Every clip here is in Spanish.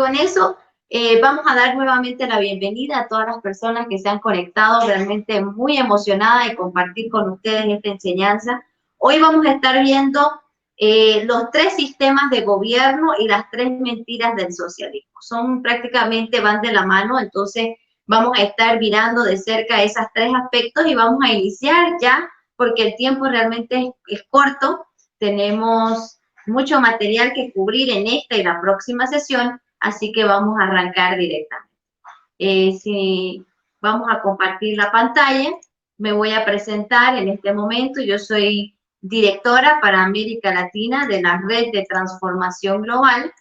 con eso vamos a dar nuevamente la bienvenida a todas las personas que se han conectado, realmente muy emocionada de compartir con ustedes esta enseñanza. Hoy vamos a estar viendo los 3 sistemas de gobierno y las 3 mentiras del socialismo. Son prácticamente, van de la mano, entonces vamos a estar mirando de cerca esos 3 aspectos y vamos a iniciar ya, porque el tiempo realmente es corto. Tenemos mucho material que cubrir en esta y la próxima sesión, así que vamos a arrancar directamente. Si vamos a compartir la pantalla, me voy a presentar en este momento. Yo soy directora para América Latina de la Red de Transformación Global.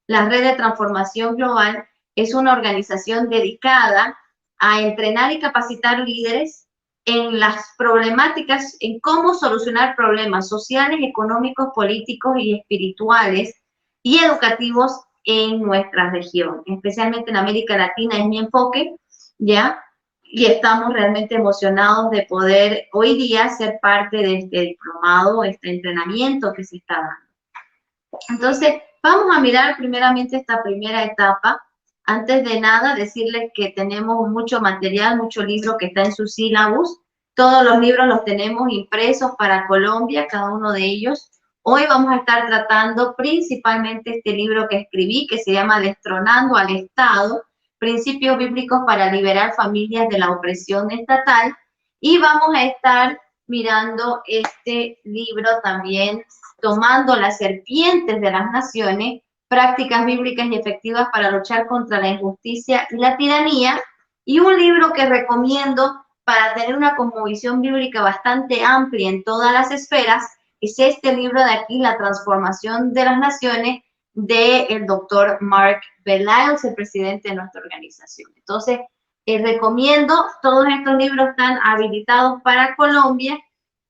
La Red de Transformación Global es una organización dedicada a entrenar y capacitar líderes en las problemáticas, en cómo solucionar problemas sociales, económicos, políticos y espirituales y educativos en nuestra región, especialmente en América Latina es mi enfoque, ¿ya? Y estamos realmente emocionados de poder hoy día ser parte de este diplomado, este entrenamiento que se está dando. Entonces, vamos a mirar primeramente esta primera etapa. Antes de nada, decirles que tenemos mucho material, mucho libro que está en su sílabus. Todos los libros los tenemos impresos para Colombia, cada uno de ellos. Hoy vamos a estar tratando principalmente este libro que escribí, que se llama Destronando al Estado, Principios Bíblicos para Liberar Familias de la Opresión Estatal. Y vamos a estar mirando este libro también, Tomando las Serpientes de las Naciones, Prácticas Bíblicas y Efectivas para Luchar contra la Injusticia y la Tiranía. Y un libro que recomiendo para tener una cosmovisión bíblica bastante amplia en todas las esferas, es este libro de aquí, La Transformación de las Naciones, del doctor Mark Beliles, el presidente de nuestra organización. Entonces, recomiendo, todos estos libros están habilitados para Colombia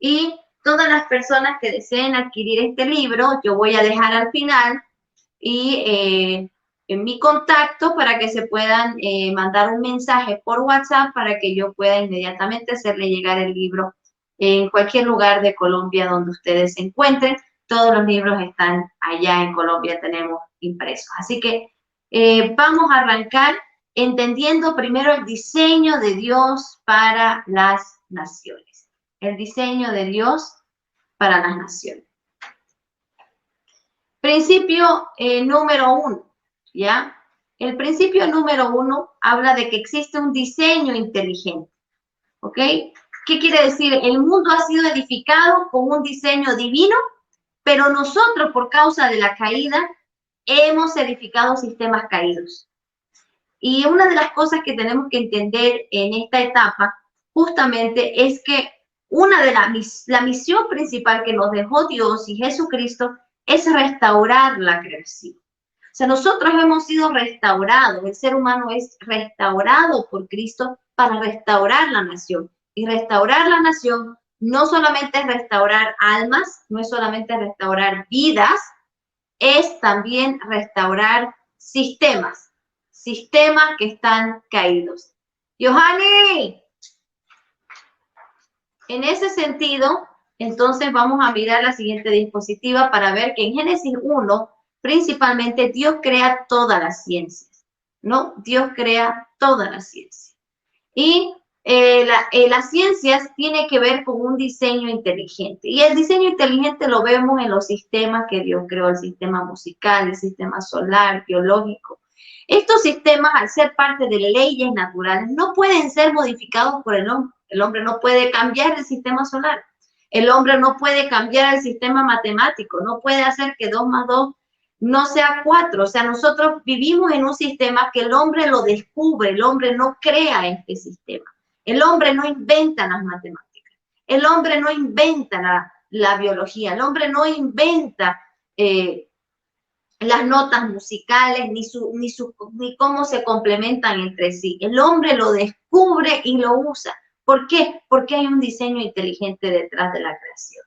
y todas las personas que deseen adquirir este libro, yo voy a dejar al final y en mi contacto para que se puedan mandar un mensaje por WhatsApp para que yo pueda inmediatamente hacerle llegar el libro en cualquier lugar de Colombia donde ustedes se encuentren. Todos los libros están allá en Colombia, tenemos impresos. Así que vamos a arrancar entendiendo primero el diseño de Dios para las naciones. El diseño de Dios para las naciones. Principio número 1, ¿ya? El principio número 1 habla de que existe un diseño inteligente, ¿ok? ¿Qué quiere decir? El mundo ha sido edificado con un diseño divino, pero nosotros, por causa de la caída, hemos edificado sistemas caídos. Y una de las cosas que tenemos que entender en esta etapa, justamente, es que una de la misión principal que nos dejó Dios y Jesucristo es restaurar la creación. O sea, nosotros hemos sido restaurados, el ser humano es restaurado por Cristo para restaurar la nación. Y restaurar la nación no solamente es restaurar almas, no es solamente restaurar vidas, es también restaurar sistemas que están caídos. Johanny, en ese sentido, entonces vamos a mirar la siguiente diapositiva para ver que en Génesis 1, principalmente Dios crea todas las ciencias, ¿no? Dios crea todas las ciencias. Y las ciencias tienen que ver con un diseño inteligente. Y el diseño inteligente lo vemos en los sistemas que Dios creó, el sistema musical, el sistema solar, biológico. Estos sistemas, al ser parte de leyes naturales, no pueden ser modificados por el hombre. El hombre no puede cambiar el sistema solar. El hombre no puede cambiar el sistema matemático. No puede hacer que 2 más 2 no sea 4. O sea, nosotros vivimos en un sistema que el hombre lo descubre. El hombre no crea este sistema. El hombre no inventa las matemáticas. El hombre no inventa la biología. El hombre no inventa las notas musicales, ni cómo se complementan entre sí. El hombre lo descubre y lo usa. ¿Por qué? Porque hay un diseño inteligente detrás de la creación.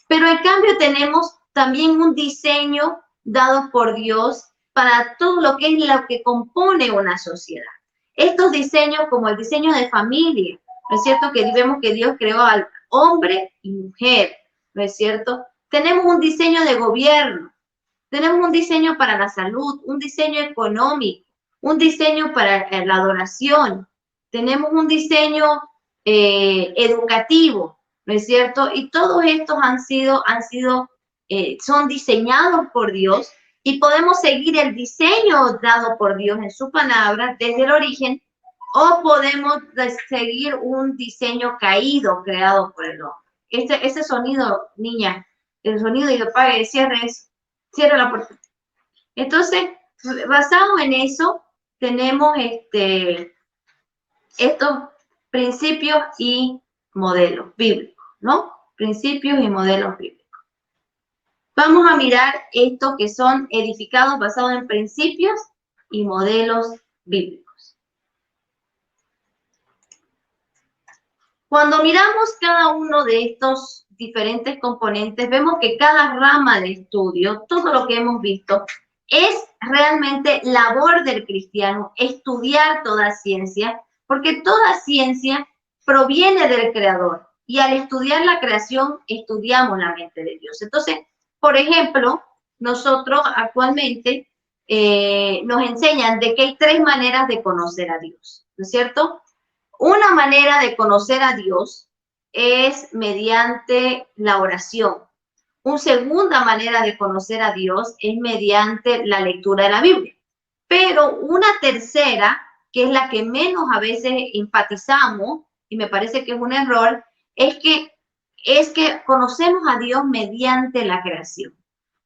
Pero en cambio tenemos también un diseño dado por Dios para todo lo que es lo que compone una sociedad. Estos diseños, como el diseño de familia, ¿no es cierto? Que vemos que Dios creó al hombre y mujer, ¿no es cierto? Tenemos un diseño de gobierno. Tenemos un diseño para la salud, un diseño económico, un diseño para la adoración. Tenemos un diseño educativo, ¿no es cierto? Y todos estos son diseñados por Dios y podemos seguir el diseño dado por Dios en su palabra desde el origen, o podemos seguir un diseño caído creado por el hombre. Ese sonido, niña, el sonido, y apague, cierre eso, cierre la puerta. Entonces, basado en eso, tenemos estos principios y modelos bíblicos, ¿no? Principios y modelos bíblicos. Vamos a mirar estos que son edificados basados en principios y modelos bíblicos. Cuando miramos cada uno de estos diferentes componentes, vemos que cada rama de estudio, todo lo que hemos visto, es realmente labor del cristiano estudiar toda ciencia, porque toda ciencia proviene del Creador. Y al estudiar la creación, estudiamos la mente de Dios. Entonces, por ejemplo, nosotros actualmente nos enseñan de que hay 3 maneras de conocer a Dios, ¿no es cierto? Una manera de conocer a Dios es mediante la oración. Una segunda manera de conocer a Dios es mediante la lectura de la Biblia. Pero una tercera, que es la que menos a veces enfatizamos, y me parece que es un error, es que conocemos a Dios mediante la creación.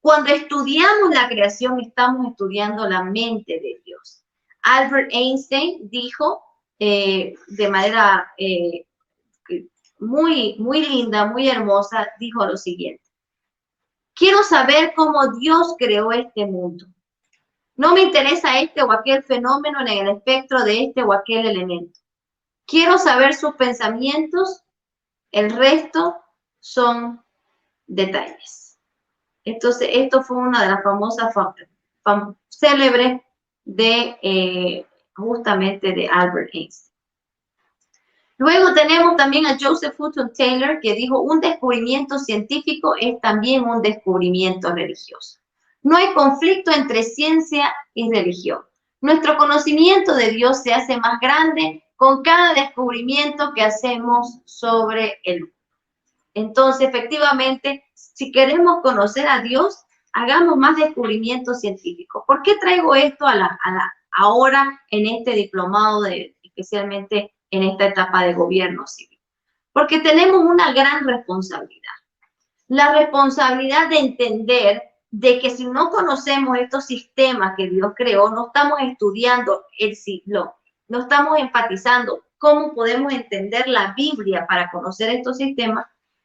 Cuando estudiamos la creación, estamos estudiando la mente de Dios. Albert Einstein dijo de manera muy, muy linda, muy hermosa, dijo lo siguiente: quiero saber cómo Dios creó este mundo. No me interesa este o aquel fenómeno en el espectro de este o aquel elemento. Quiero saber sus pensamientos, el resto son detalles. Entonces, esto fue una de las famosas célebres de justamente de Albert Einstein. Luego tenemos también a Joseph Hudson Taylor, que dijo: un descubrimiento científico es también un descubrimiento religioso. No hay conflicto entre ciencia y religión. Nuestro conocimiento de Dios se hace más grande con cada descubrimiento que hacemos sobre él. Entonces, efectivamente, si queremos conocer a Dios, hagamos más descubrimientos científicos. ¿Por qué traigo esto ahora en este diplomado, especialmente en esta etapa de gobierno civil? Porque tenemos una gran responsabilidad. La responsabilidad de entender de que si no conocemos estos sistemas que Dios creó, no estamos estudiando el siglo, no estamos enfatizando cómo podemos entender la Biblia para conocer estos sistemas.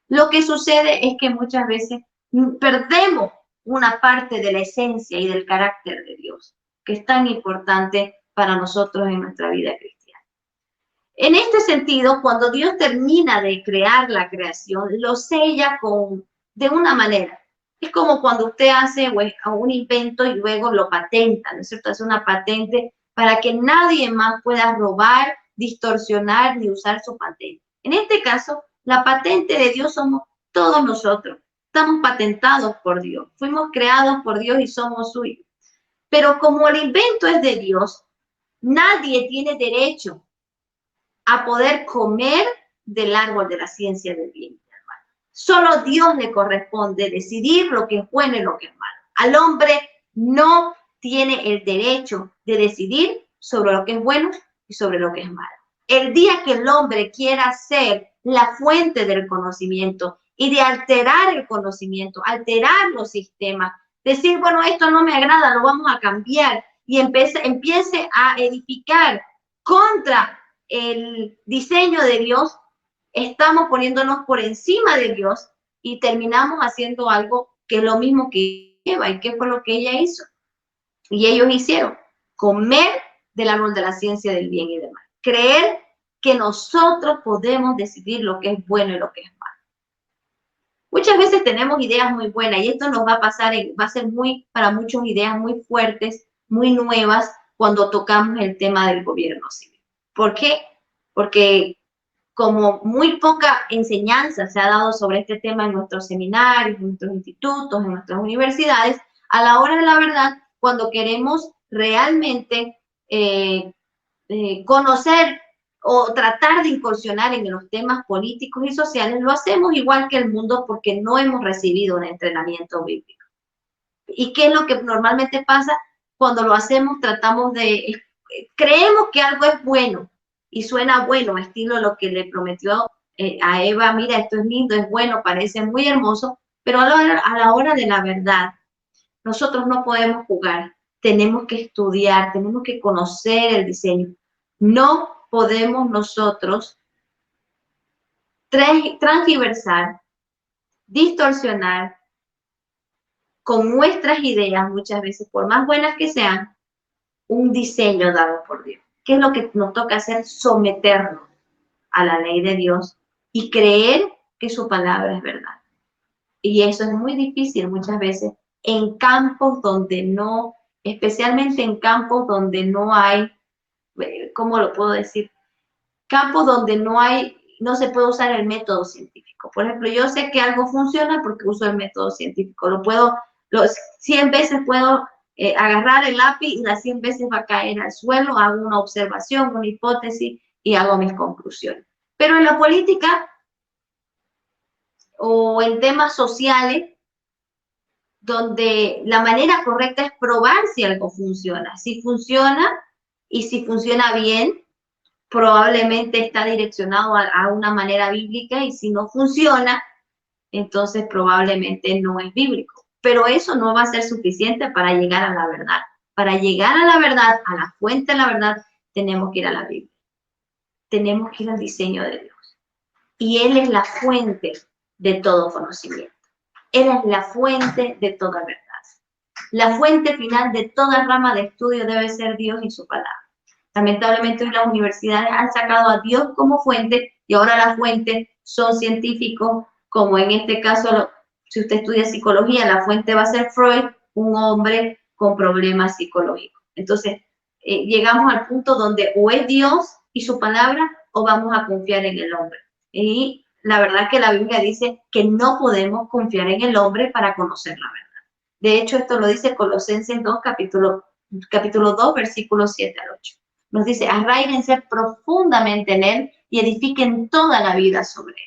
Lo que sucede es que muchas veces perdemos una parte de la esencia y del carácter de Dios, que es tan importante para nosotros en nuestra vida cristiana. En este sentido, cuando Dios termina de crear la creación, lo sella de una manera. Es como cuando usted hace un invento y luego lo patenta, ¿no es cierto? Es una patente para que nadie más pueda robar, distorsionar ni usar su patente. En este caso, la patente de Dios somos todos nosotros. Estamos patentados por Dios. Fuimos creados por Dios y somos suyos. Pero como el invento es de Dios, nadie tiene derecho a poder comer del árbol de la ciencia del bien. Solo Dios le corresponde decidir lo que es bueno y lo que es malo. Al hombre no tiene el derecho de decidir sobre lo que es bueno y sobre lo que es malo. El día que el hombre quiera ser la fuente del conocimiento y de alterar el conocimiento, alterar los sistemas, decir, bueno, esto no me agrada, lo vamos a cambiar, y empiece a edificar contra el diseño de Dios, estamos poniéndonos por encima de Dios y terminamos haciendo algo que es lo mismo que Eva. ¿Y qué fue lo que ella hizo? Y ellos hicieron: comer del árbol de la ciencia del bien y del mal. Creer que nosotros podemos decidir lo que es bueno y lo que es malo. Muchas veces tenemos ideas muy buenas y esto nos va a pasar, va a ser para muchos ideas muy fuertes, muy nuevas cuando tocamos el tema del gobierno civil. ¿Por qué? Porque como muy poca enseñanza se ha dado sobre este tema en nuestros seminarios, en nuestros institutos, en nuestras universidades, A la hora de la verdad, cuando queremos realmente conocer o tratar de incursionar en los temas políticos y sociales, lo hacemos igual que el mundo porque no hemos recibido un entrenamiento bíblico. ¿Y qué es lo que normalmente pasa? Cuando lo hacemos, creemos que algo es bueno y suena bueno, estilo lo que le prometió a Eva, mira, esto es lindo, es bueno, parece muy hermoso, pero a la hora de la verdad, nosotros no podemos jugar, tenemos que estudiar, tenemos que conocer el diseño. No podemos nosotros transgiversar, distorsionar con nuestras ideas, muchas veces, por más buenas que sean, un diseño dado por Dios. ¿Qué es lo que nos toca hacer? Someternos a la ley de Dios y creer que su palabra es verdad. Y eso es muy difícil muchas veces en campos donde no, especialmente en campos donde no hay, ¿cómo lo puedo decir? Campos donde no se puede usar el método científico. Por ejemplo, yo sé que algo funciona porque uso el método científico. 100 veces puedo agarrar el lápiz y las 100 veces va a caer al suelo, hago una observación, una hipótesis y hago mis conclusiones. Pero en la política o en temas sociales, donde la manera correcta es probar si algo funciona. Si funciona y si funciona bien, probablemente está direccionado a una manera bíblica, y si no funciona, entonces probablemente no es bíblico. Pero eso no va a ser suficiente para llegar a la verdad. Para llegar a la verdad, a la fuente de la verdad, tenemos que ir a la Biblia. Tenemos que ir al diseño de Dios. Y Él es la fuente de todo conocimiento. Él es la fuente de toda verdad. La fuente final de toda rama de estudio debe ser Dios y su palabra. Lamentablemente hoy las universidades han sacado a Dios como fuente y ahora la fuente son científicos, como en este caso, si usted estudia psicología, la fuente va a ser Freud, un hombre con problemas psicológicos. Entonces, llegamos al punto donde o es Dios y su palabra o vamos a confiar en el hombre. Y la verdad que la Biblia dice que no podemos confiar en el hombre para conocer la verdad. De hecho, esto lo dice Colosenses 2, capítulo 2, versículos 7 al 8. Nos dice, arraíguense profundamente en Él y edifiquen toda la vida sobre Él.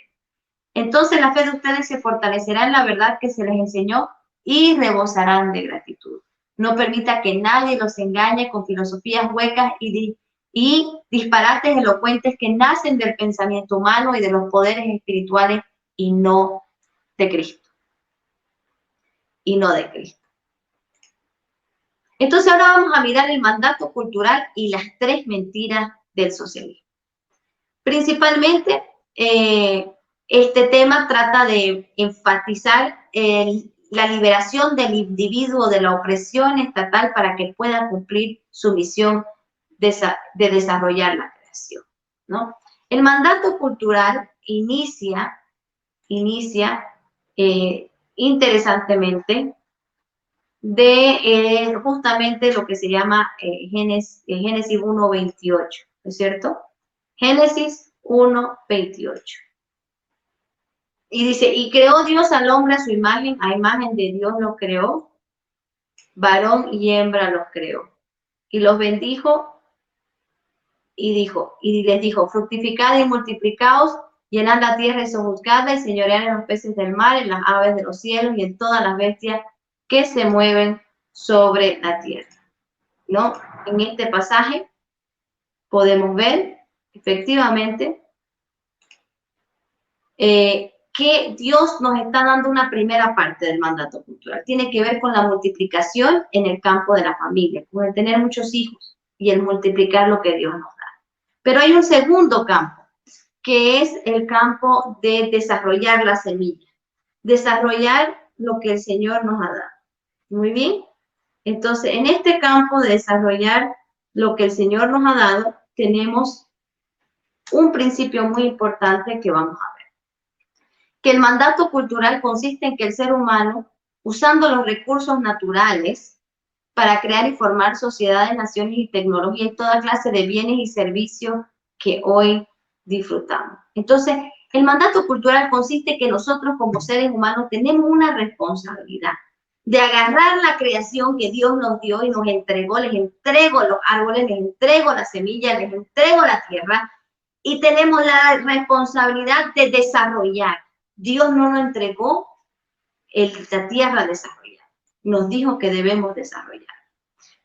Entonces la fe de ustedes se fortalecerá en la verdad que se les enseñó y rebosarán de gratitud. No permita que nadie los engañe con filosofías huecas y disparates elocuentes que nacen del pensamiento humano y de los poderes espirituales y no de Cristo. Y no de Cristo. Entonces ahora vamos a mirar el mandato cultural y las 3 mentiras del socialismo. Principalmente, este tema trata de enfatizar la liberación del individuo de la opresión estatal para que pueda cumplir su misión de desarrollar la creación, ¿no? El mandato cultural inicia interesantemente de justamente lo que se llama Génesis 1:28, ¿no es cierto? Génesis 1:28. Y dice, y creó Dios al hombre a imagen de Dios lo creó, varón y hembra los creó. Y los bendijo y les dijo, fructificad y multiplicaos, llenad la tierra y sojuzgadla, y señoread en los peces del mar, en las aves de los cielos y en todas las bestias que se mueven sobre la tierra, ¿no? En este pasaje podemos ver, efectivamente, que Dios nos está dando una primera parte del mandato cultural. Tiene que ver con la multiplicación en el campo de la familia, con el tener muchos hijos y el multiplicar lo que Dios nos da. Pero hay un segundo campo, que es el campo de desarrollar la semilla, desarrollar lo que el Señor nos ha dado. Muy bien. Entonces, en este campo de desarrollar lo que el Señor nos ha dado, tenemos un principio muy importante que vamos a ver. Que el mandato cultural consiste en que el ser humano, usando los recursos naturales para crear y formar sociedades, naciones y tecnología y toda clase de bienes y servicios que hoy disfrutamos. Entonces, el mandato cultural consiste en que nosotros como seres humanos tenemos una responsabilidad de agarrar la creación que Dios nos dio y nos entregó, les entrego los árboles, les entrego la semilla, les entrego la tierra y tenemos la responsabilidad de desarrollar. Dios no nos entregó la tierra a desarrollar, nos dijo que debemos desarrollar.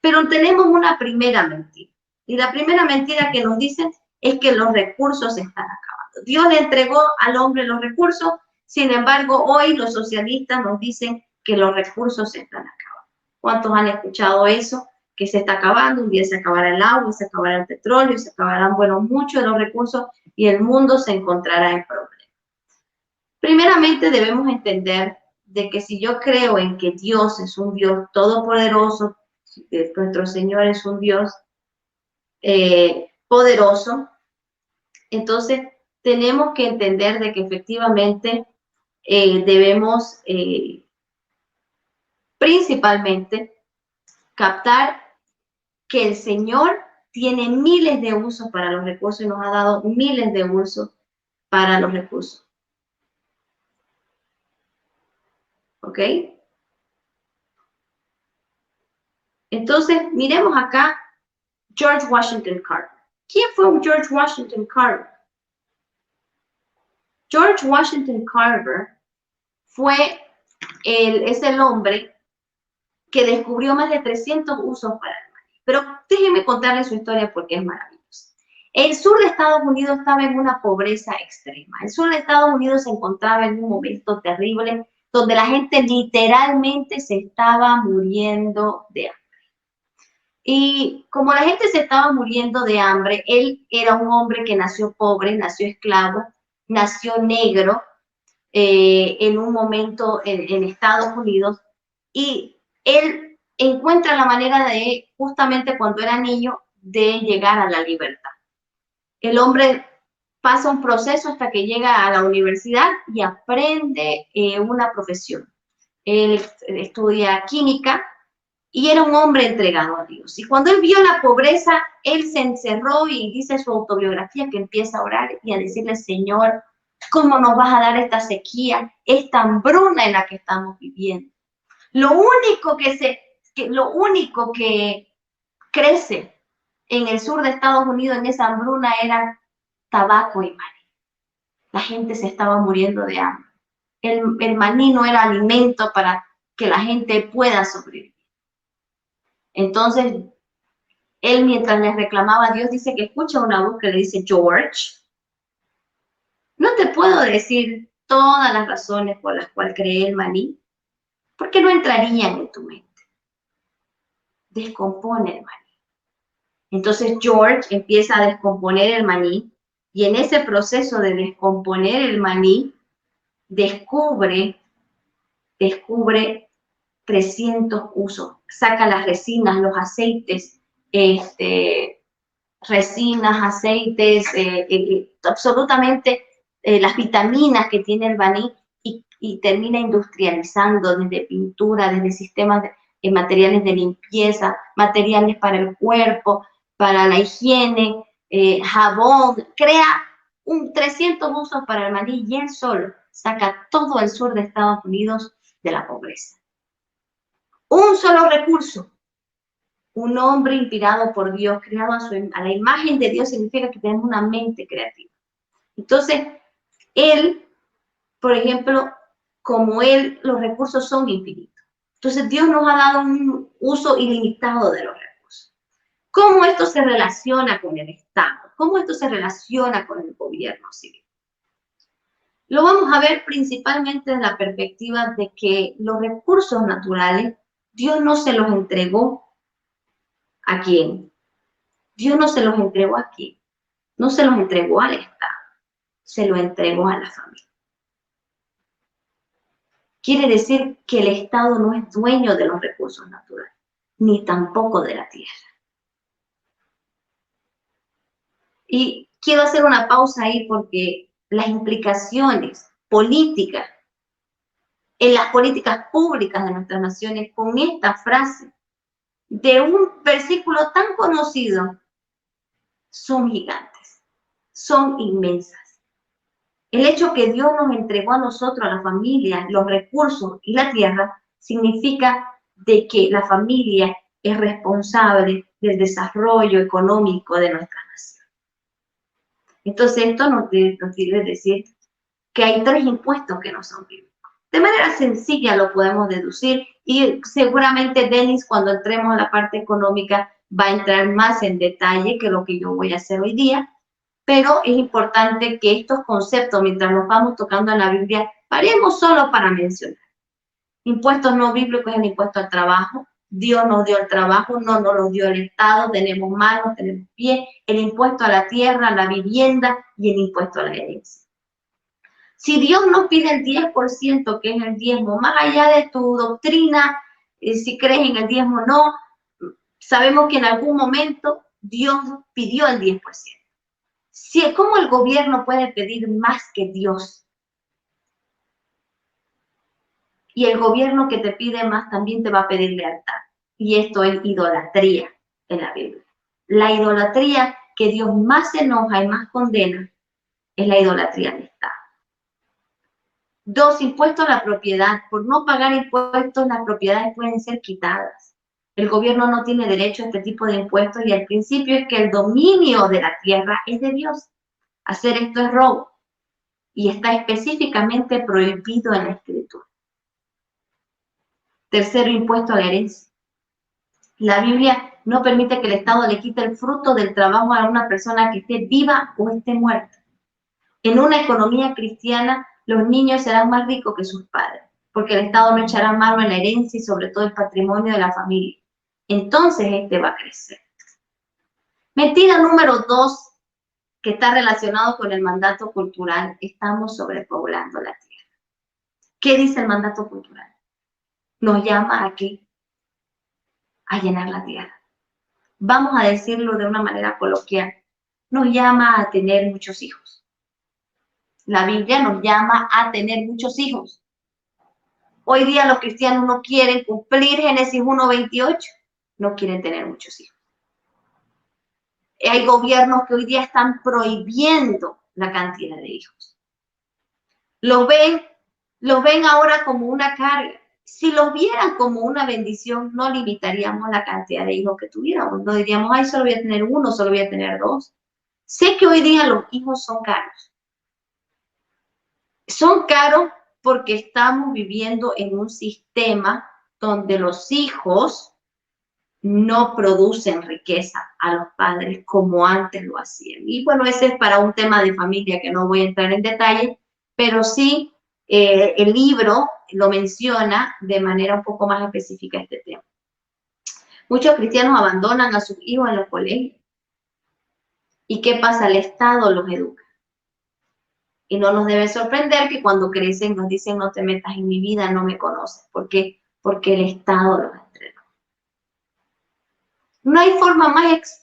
Pero tenemos una primera mentira y la primera mentira que nos dicen es que los recursos se están acabando. Dios le entregó al hombre los recursos, sin embargo, hoy los socialistas nos dicen que los recursos se están acabando. ¿Cuántos han escuchado eso? Que se está acabando, un día se acabará el agua, se acabará el petróleo, se acabarán, bueno, muchos de los recursos y el mundo se encontrará en problemas. Primeramente debemos entender de que si yo creo en que Dios es un Dios todopoderoso, que nuestro Señor es un Dios poderoso, entonces tenemos que entender de que efectivamente debemos principalmente captar que el Señor tiene miles de usos para los recursos y nos ha dado miles de usos para los recursos. ¿Ok? Entonces, miremos acá George Washington Carver. ¿Quién fue George Washington Carver? George Washington Carver es el hombre que descubrió más de 300 usos para el maní. Pero déjenme contarles su historia porque es maravillosa. El sur de Estados Unidos estaba en una pobreza extrema. El sur de Estados Unidos se encontraba en un momento terrible donde la gente literalmente se estaba muriendo de hambre. Y como la gente se estaba muriendo de hambre, él era un hombre que nació pobre, nació esclavo, nació negro en un momento en Estados Unidos y él encuentra la manera de, justamente cuando era niño, de llegar a la libertad. El hombre pasa un proceso hasta que llega a la universidad y aprende una profesión. Él estudia química y era un hombre entregado a Dios. Y cuando él vio la pobreza, él se encerró y dice su autobiografía que empieza a orar y a decirle, Señor, ¿cómo nos vas a dar esta sequía, esta hambruna en la que estamos viviendo? Lo único que crece en el sur de Estados Unidos en esa hambruna era tabaco y maní. La gente se estaba muriendo de hambre. El maní no era alimento para que la gente pueda sobrevivir. Entonces, él mientras le reclamaba a Dios, dice que escucha una voz que le dice, George, no te puedo decir todas las razones por las cuales creé el maní, porque no entrarían en tu mente. Descompone el maní. Entonces George empieza a descomponer el maní y en ese proceso de descomponer el maní descubre 300 usos. Saca las resinas, los aceites, resinas, aceites, absolutamente las vitaminas que tiene el maní y termina industrializando desde pintura, desde sistemas de materiales de limpieza, materiales para el cuerpo, para la higiene, jabón, crea 300 usos para el maní y él solo saca todo el sur de Estados Unidos de la pobreza. Un solo recurso. Un hombre inspirado por Dios, creado a la imagen de Dios, significa que tenemos una mente creativa. Entonces, él, por ejemplo, como él, los recursos son infinitos. Entonces, Dios nos ha dado un uso ilimitado de los recursos. ¿Cómo esto se relaciona con el Estado? ¿Cómo esto se relaciona con el gobierno civil? Lo vamos a ver principalmente desde la perspectiva de que los recursos naturales, Dios no se los entregó ¿a quién? Dios no se los entregó a quién. No se los entregó al Estado, se los entregó a la familia. Quiere decir que el Estado no es dueño de los recursos naturales, ni tampoco de la tierra. Y quiero hacer una pausa ahí porque las implicaciones políticas en las políticas públicas de nuestras naciones con esta frase de un versículo tan conocido son gigantes, son inmensas. El hecho que Dios nos entregó a nosotros, a la familia, los recursos y la tierra, significa de que la familia es responsable del desarrollo económico de nuestra nación. Entonces, esto nos quiere decir que hay 3 impuestos que no son bíblicos. De manera sencilla lo podemos deducir y seguramente Denis, cuando entremos a la parte económica, va a entrar más en detalle que lo que yo voy a hacer hoy día, pero es importante que estos conceptos, mientras los vamos tocando en la Biblia, paremos solo para mencionar. Impuestos no bíblicos es el impuesto al trabajo. Dios nos dio el trabajo, no nos lo dio el Estado, tenemos manos, tenemos pies, el impuesto a la tierra, a la vivienda y el impuesto a la herencia. Si Dios nos pide el 10%, que es el diezmo, más allá de tu doctrina, si crees en el diezmo o no, sabemos que en algún momento Dios pidió el 10%. ¿Cómo el gobierno puede pedir más que Dios? Y el gobierno que te pide más también te va a pedir lealtad. Y esto es idolatría en la Biblia. La idolatría que Dios más se enoja y más condena es la idolatría al Estado. 2, impuestos a la propiedad. Por no pagar impuestos, las propiedades pueden ser quitadas. El gobierno no tiene derecho a este tipo de impuestos y el principio es que el dominio de la tierra es de Dios. Hacer esto es robo y está específicamente prohibido en la Escritura. 3, impuesto a la herencia. La Biblia no permite que el Estado le quite el fruto del trabajo a una persona que esté viva o esté muerta. En una economía cristiana, los niños serán más ricos que sus padres, porque el Estado no echará mano en la herencia y sobre todo el patrimonio de la familia. Entonces, este va a crecer. Mentira número 2, que está relacionado con el mandato cultural. Estamos sobrepoblando la tierra. ¿Qué dice el mandato cultural? Nos llama a ¿qué? A llenar la tierra. Vamos a decirlo de una manera coloquial. Nos llama a tener muchos hijos. La Biblia nos llama a tener muchos hijos. Hoy día los cristianos no quieren cumplir Génesis 1:28. No quieren tener muchos hijos. Hay gobiernos que hoy día están prohibiendo la cantidad de hijos. Los ven ahora como una carga. Si los vieran como una bendición, no limitaríamos la cantidad de hijos que tuviéramos. No diríamos, ay, solo voy a tener 1, solo voy a tener 2. Sé que hoy día los hijos son caros. Son caros porque estamos viviendo en un sistema donde los hijos no producen riqueza a los padres como antes lo hacían. Y bueno, ese es para un tema de familia que no voy a entrar en detalle, pero sí el libro lo menciona de manera un poco más específica este tema. Muchos cristianos abandonan a sus hijos en los colegios. ¿Y qué pasa? El Estado los educa. Y no nos debe sorprender que cuando crecen nos dicen, no te metas en mi vida, no me conoces. ¿Por qué? Porque el Estado los entrenó. No hay forma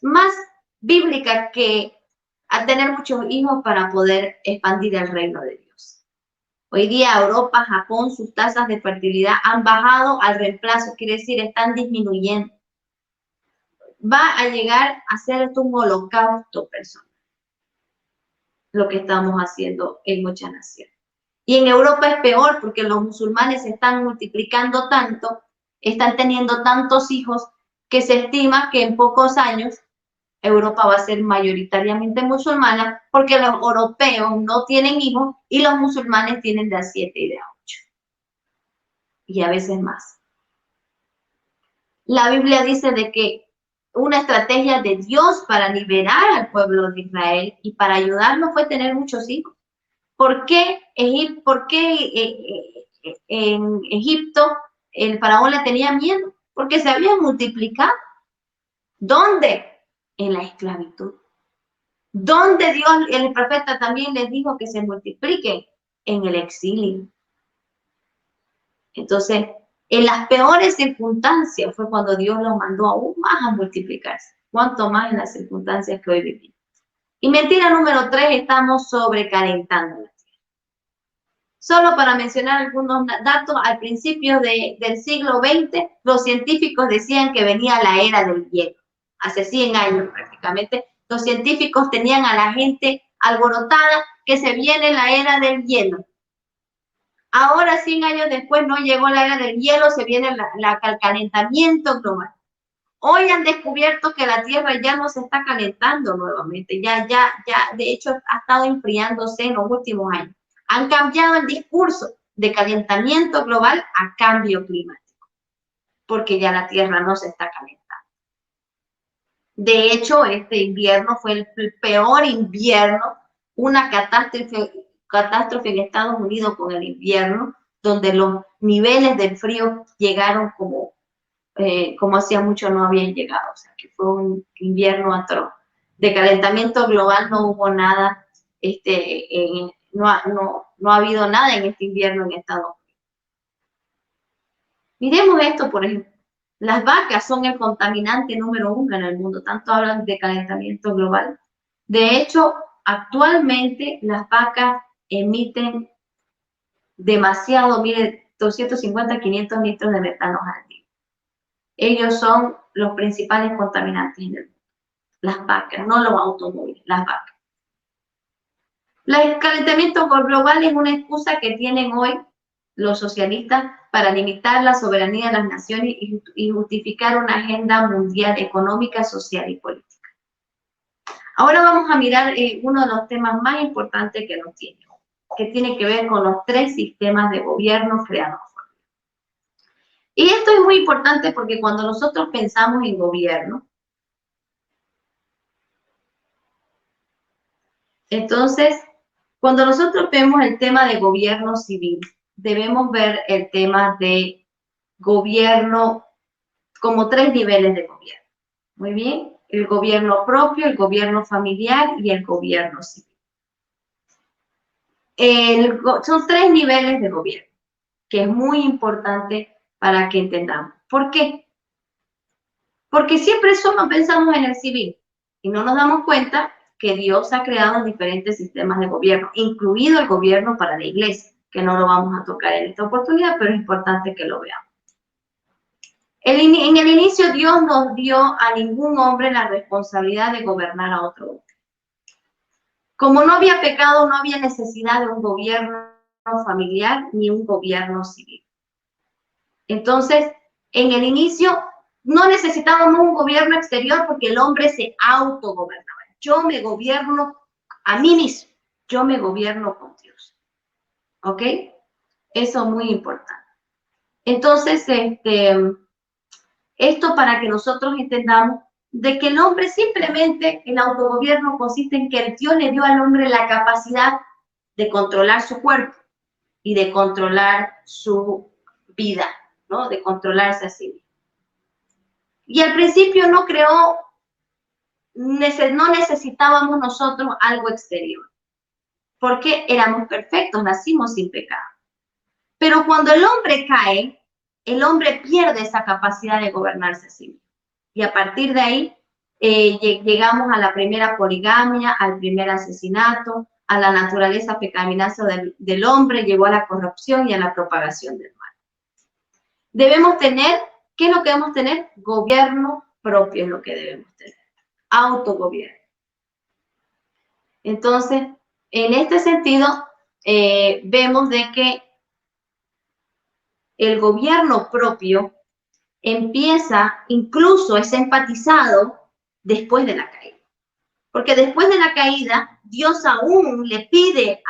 más bíblica que a tener muchos hijos para poder expandir el reino de Dios. Hoy día Europa, Japón, sus tasas de fertilidad han bajado al reemplazo, quiere decir, están disminuyendo. Va a llegar a ser esto un holocausto personal, lo que estamos haciendo en muchas naciones. Y en Europa es peor porque los musulmanes se están multiplicando tanto, están teniendo tantos hijos, que se estima que en pocos años Europa va a ser mayoritariamente musulmana porque los europeos no tienen hijos y los musulmanes tienen de a 7 y de a 8. Y a veces más. La Biblia dice de que una estrategia de Dios para liberar al pueblo de Israel y para ayudarlo fue tener muchos hijos. ¿Por qué en Egipto el faraón le tenía miedo? Porque se habían multiplicado. ¿Dónde? En la esclavitud. ¿Dónde Dios, el profeta también les dijo que se multipliquen? En el exilio. Entonces, en las peores circunstancias fue cuando Dios los mandó aún más a multiplicarse. ¿Cuánto más en las circunstancias que hoy vivimos? Y mentira número 3, estamos sobrecalentando la tierra. Solo para mencionar algunos datos, al principio del siglo XX, los científicos decían que venía la era del hielo. Hace 100 años prácticamente, los científicos tenían a la gente alborotada que se viene la era del hielo. Ahora, 100 años después, no llegó la era del hielo, se viene el calentamiento global. Hoy han descubierto que la Tierra ya no se está calentando nuevamente, de hecho ha estado enfriándose en los últimos años. Han cambiado el discurso de calentamiento global a cambio climático, porque ya la Tierra no se está calentando. De hecho, este invierno fue el peor invierno, una catástrofe en Estados Unidos con el invierno, donde los niveles del frío llegaron como hacía mucho no habían llegado, o sea, que fue un invierno atroz. De calentamiento global no hubo nada, no ha habido nada en este invierno en Estados Unidos. Miremos esto, por ejemplo. Las vacas son el contaminante número 1 en el mundo, tanto hablan de calentamiento global. De hecho, actualmente las vacas emiten demasiado, mire, 250, 500 litros de metano al día. Ellos son los principales contaminantes en el mundo. Las vacas, no los automóviles, las vacas. El calentamiento global es una excusa que tienen hoy los socialistas para limitar la soberanía de las naciones y justificar una agenda mundial económica, social y política. Ahora vamos a mirar uno de los temas más importantes que tiene que ver con los 3 sistemas de gobierno creados. Y esto es muy importante porque cuando nosotros pensamos en gobierno, entonces, cuando nosotros vemos el tema de gobierno civil, debemos ver el tema de gobierno como 3 niveles de gobierno. Muy bien, el gobierno propio, el gobierno familiar y el gobierno civil. Son 3 niveles de gobierno, que es muy importante para que entendamos. ¿Por qué? Porque siempre solo pensamos en el civil y no nos damos cuenta que Dios ha creado diferentes sistemas de gobierno, incluido el gobierno para la iglesia, que no lo vamos a tocar en esta oportunidad, pero es importante que lo veamos. En el inicio Dios no dio a ningún hombre la responsabilidad de gobernar a otro hombre. Como no había pecado, no había necesidad de un gobierno familiar ni un gobierno civil. Entonces, en el inicio no necesitábamos un gobierno exterior porque el hombre se autogobernaba. Yo me gobierno a mí mismo, yo me gobierno con Dios. ¿Ok? Eso es muy importante. Entonces, esto para que nosotros entendamos de que el hombre simplemente, el autogobierno consiste en que Dios le dio al hombre la capacidad de controlar su cuerpo y de controlar su vida, ¿no? De controlarse a sí mismo. Y al principio no necesitábamos nosotros algo exterior, porque éramos perfectos, nacimos sin pecado. Pero cuando el hombre cae, el hombre pierde esa capacidad de gobernarse a sí mismo. Y a partir de ahí llegamos a la primera poligamia, al primer asesinato, a la naturaleza pecaminosa del hombre, llegó a la corrupción y a la propagación del mal. Debemos tener, ¿qué es lo que debemos tener? Gobierno propio es lo que debemos tener, autogobierno. Entonces, en este sentido, vemos de que el gobierno propio empieza, incluso es enfatizado después de la caída. Porque después de la caída, Dios aún le pide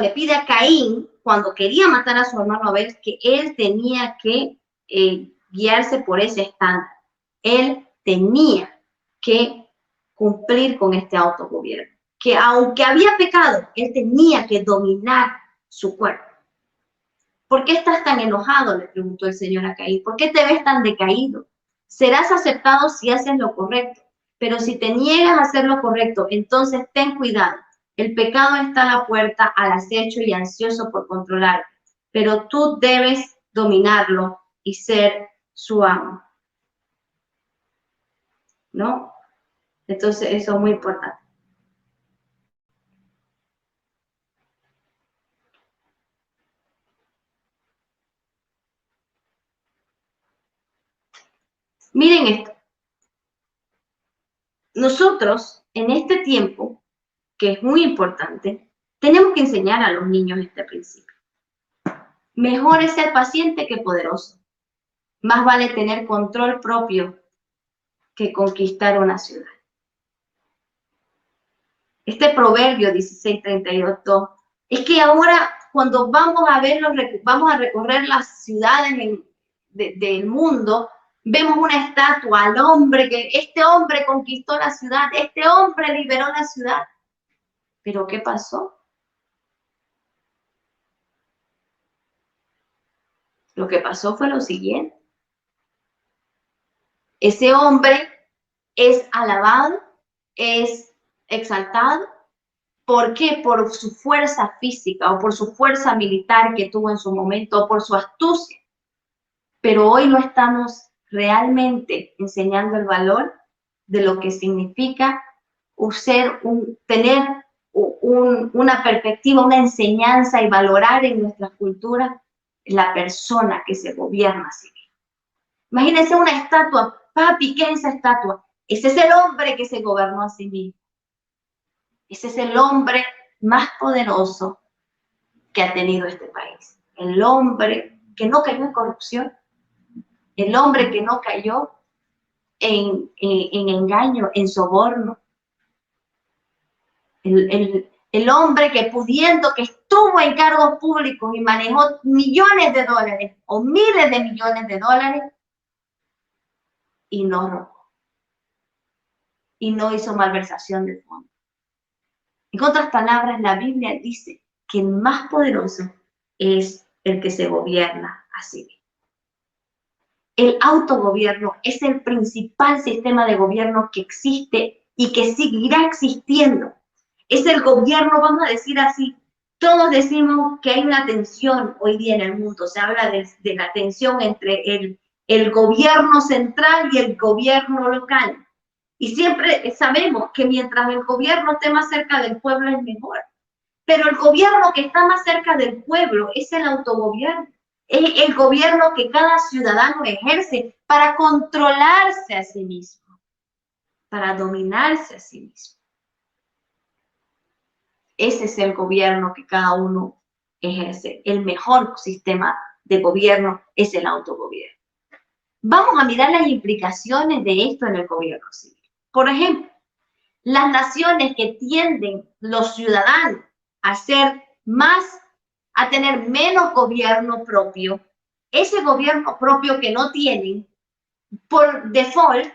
le pide a Caín, cuando quería matar a su hermano Abel, que él tenía que guiarse por ese estándar. Él tenía que cumplir con este autogobierno. Que aunque había pecado, él tenía que dominar su cuerpo. ¿Por qué estás tan enojado?, le preguntó el Señor a Caín. ¿Por qué te ves tan decaído? Serás aceptado si haces lo correcto, pero si te niegas a hacer lo correcto, entonces ten cuidado. El pecado está a la puerta, al acecho y ansioso por controlar, pero tú debes dominarlo y ser su amo, ¿no? Entonces eso es muy importante. Miren esto. Nosotros, en este tiempo, que es muy importante, Tenemos que enseñar a los niños este principio. Mejor es ser paciente que poderoso. Más vale tener control propio que conquistar una ciudad. Este proverbio 16:32 es que ahora cuando vamos a recorrer las ciudades del mundo, vemos una estatua al hombre, que este hombre conquistó la ciudad, este hombre liberó la ciudad. ¿Pero qué pasó? Lo que pasó fue lo siguiente. Ese hombre es alabado, es exaltado. ¿Por qué? Por su fuerza física o por su fuerza militar que tuvo en su momento o por su astucia. Pero hoy no estamos realmente enseñando el valor de lo que significa tener una perspectiva, una enseñanza y valorar en nuestra cultura la persona que se gobierna a sí misma. Imagínense una estatua, papi, ¿qué es esa estatua? Ese es el hombre que se gobernó a sí mismo. Ese es el hombre más poderoso que ha tenido este país. El hombre que no cayó en corrupción, el hombre que no cayó en engaño, en soborno, el hombre que pudiendo, que estuvo en cargos públicos y manejó millones de dólares o miles de millones de dólares y no robó. Y no hizo malversación de fondos. En otras palabras, la Biblia dice que el más poderoso es el que se gobierna a sí mismo. El autogobierno es el principal sistema de gobierno que existe y que seguirá existiendo. Es el gobierno, vamos a decir así, todos decimos que hay una tensión hoy día en el mundo, se habla de la tensión entre el gobierno central y el gobierno local. Y siempre sabemos que mientras el gobierno esté más cerca del pueblo es mejor. Pero el gobierno que está más cerca del pueblo es el autogobierno. Es el gobierno que cada ciudadano ejerce para controlarse a sí mismo, para dominarse a sí mismo. Ese es el gobierno que cada uno ejerce. El mejor sistema de gobierno es el autogobierno. Vamos a mirar las implicaciones de esto en el gobierno civil. Por ejemplo, las naciones que tienden los ciudadanos a ser a tener menos gobierno propio, ese gobierno propio que no tienen, por default,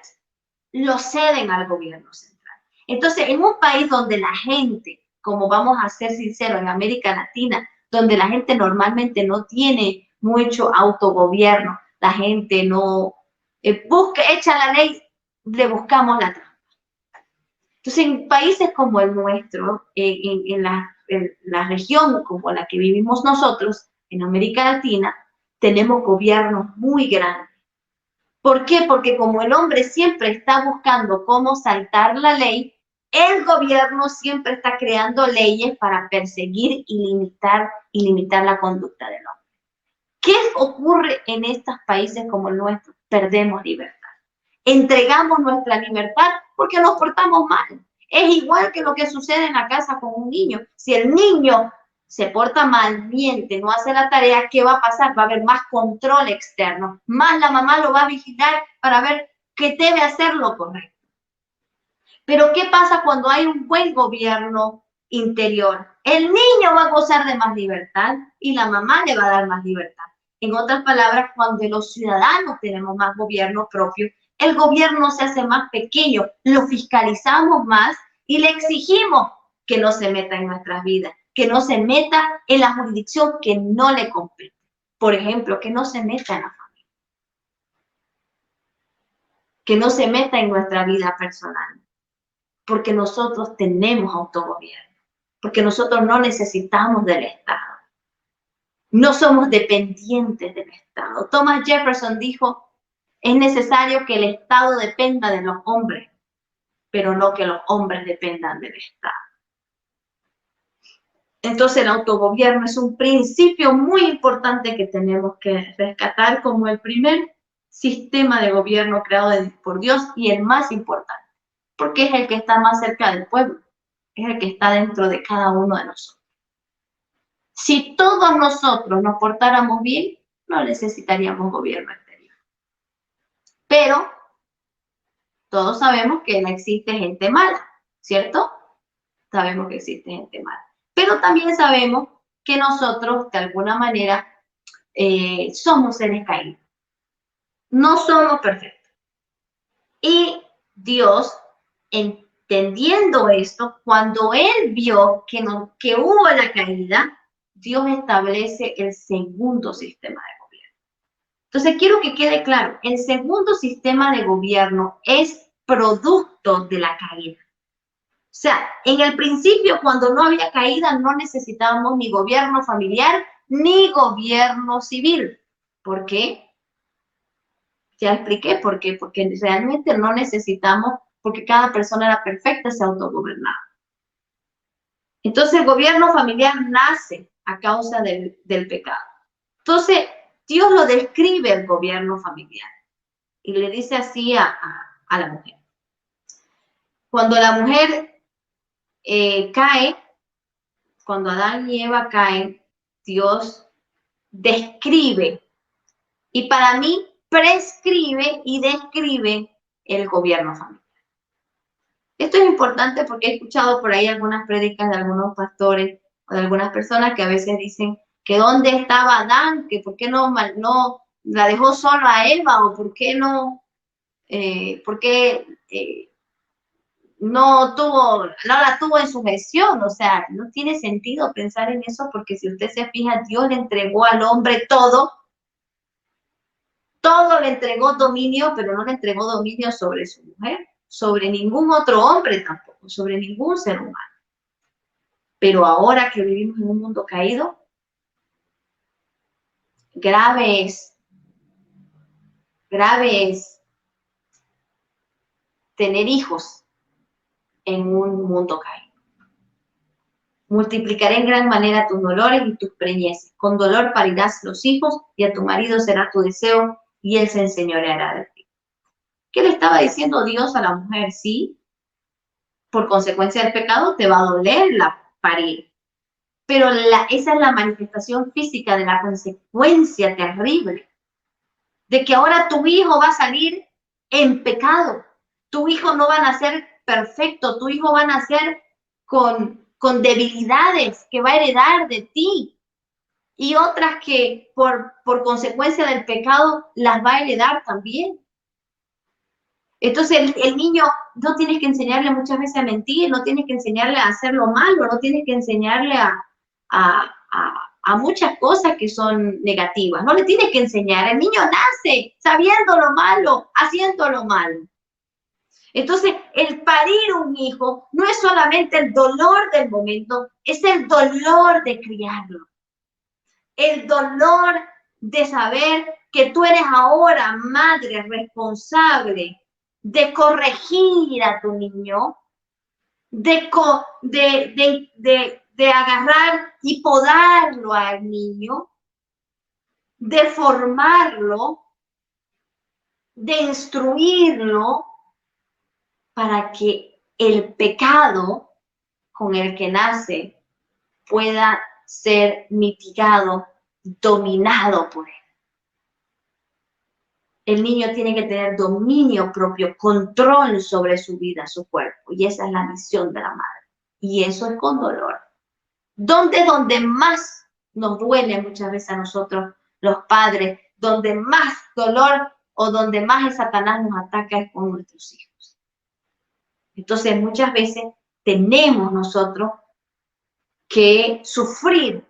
lo ceden al gobierno central. Entonces, en un país donde la gente, como vamos a ser sinceros, en América Latina, donde la gente normalmente no tiene mucho autogobierno, la gente no echa la ley, le buscamos la trampa. Entonces, en países como el nuestro, en la región como la que vivimos nosotros, en América Latina, tenemos gobiernos muy grandes. ¿Por qué? Porque como el hombre siempre está buscando cómo saltar la ley, el gobierno siempre está creando leyes para perseguir y limitar la conducta del hombre. ¿Qué ocurre en estos países como el nuestro? Perdemos libertad. Entregamos nuestra libertad porque nos portamos mal. Es igual que lo que sucede en la casa con un niño. Si el niño se porta mal, miente, no hace la tarea, ¿qué va a pasar? Va a haber más control externo, más la mamá lo va a vigilar para ver que debe hacer lo correcto. Pero ¿qué pasa cuando hay un buen gobierno interior? El niño va a gozar de más libertad y la mamá le va a dar más libertad. En otras palabras, cuando los ciudadanos tenemos más gobierno propio, el gobierno se hace más pequeño, lo fiscalizamos más y le exigimos que no se meta en nuestras vidas, que no se meta en la jurisdicción que no le compete. Por ejemplo, que no se meta en la familia, que no se meta en nuestra vida personal, porque nosotros tenemos autogobierno, porque nosotros no necesitamos del Estado. No somos dependientes del Estado. Thomas Jefferson dijo, es necesario que el Estado dependa de los hombres, pero no que los hombres dependan del Estado. Entonces el autogobierno es un principio muy importante que tenemos que rescatar como el primer sistema de gobierno creado por Dios y el más importante, porque es el que está más cerca del pueblo, es el que está dentro de cada uno de nosotros. Si todos nosotros nos portáramos bien, no necesitaríamos gobierno exterior. Pero todos sabemos que no existe gente mala, ¿cierto? Sabemos que existe gente mala. Pero también sabemos que nosotros, de alguna manera, somos seres caídos. No somos perfectos. Y Dios, entendiendo esto, cuando Él vio que hubo la caída, Dios establece el segundo sistema de gobierno. Entonces, quiero que quede claro, el segundo sistema de gobierno es producto de la caída. O sea, en el principio, cuando no había caída, no necesitábamos ni gobierno familiar ni gobierno civil. ¿Por qué? Ya expliqué por qué. Porque realmente no necesitamos, porque cada persona era perfecta, se autogobernaba. Entonces, el gobierno familiar nace a causa del pecado. Entonces, Dios lo describe el gobierno familiar y le dice así a la mujer. Cuando la mujer cae, cuando Adán y Eva caen, Dios describe y para mí prescribe y describe el gobierno familiar. Esto es importante porque he escuchado por ahí algunas prédicas de algunos pastores o de algunas personas que a veces dicen que dónde estaba Adán, que por qué no la dejó solo a Eva o por qué no, no la tuvo en su gestión. O sea, no tiene sentido pensar en eso porque si usted se fija, Dios le entregó al hombre todo le entregó dominio, pero no le entregó dominio sobre su mujer, sobre ningún otro hombre tampoco, sobre ningún ser humano. Pero ahora que vivimos en un mundo caído, grave es tener hijos en un mundo caído. Multiplicaré en gran manera tus dolores y tus preñeces. Con dolor parirás los hijos y a tu marido será tu deseo y él se enseñoreará de ti. ¿Qué le estaba diciendo Dios a la mujer? Sí, por consecuencia del pecado te va a doler la parir. Pero esa es la manifestación física de la consecuencia terrible. De que ahora tu hijo va a salir en pecado. Tu hijo no va a nacer perfecto. Tu hijo va a nacer con debilidades que va a heredar de ti. Y otras que por consecuencia del pecado las va a heredar también. Entonces el niño no tienes que enseñarle muchas veces a mentir, no tienes que enseñarle a hacer lo malo, no tienes que enseñarle a muchas cosas que son negativas. No le tienes que enseñar. El niño nace sabiendo lo malo, haciendo lo malo. Entonces, el parir un hijo no es solamente el dolor del momento, es el dolor de criarlo. El dolor de saber que tú eres ahora madre responsable de corregir a tu niño, de agarrar y podarlo al niño, de formarlo, de instruirlo para que el pecado con el que nace pueda ser mitigado, dominado por él. El niño tiene que tener dominio propio, control sobre su vida, su cuerpo. Y esa es la misión de la madre. Y eso es con dolor. Donde más nos duele muchas veces a nosotros, los padres, donde más dolor o donde más el Satanás nos ataca es con nuestros hijos. Entonces, muchas veces tenemos nosotros que sufrir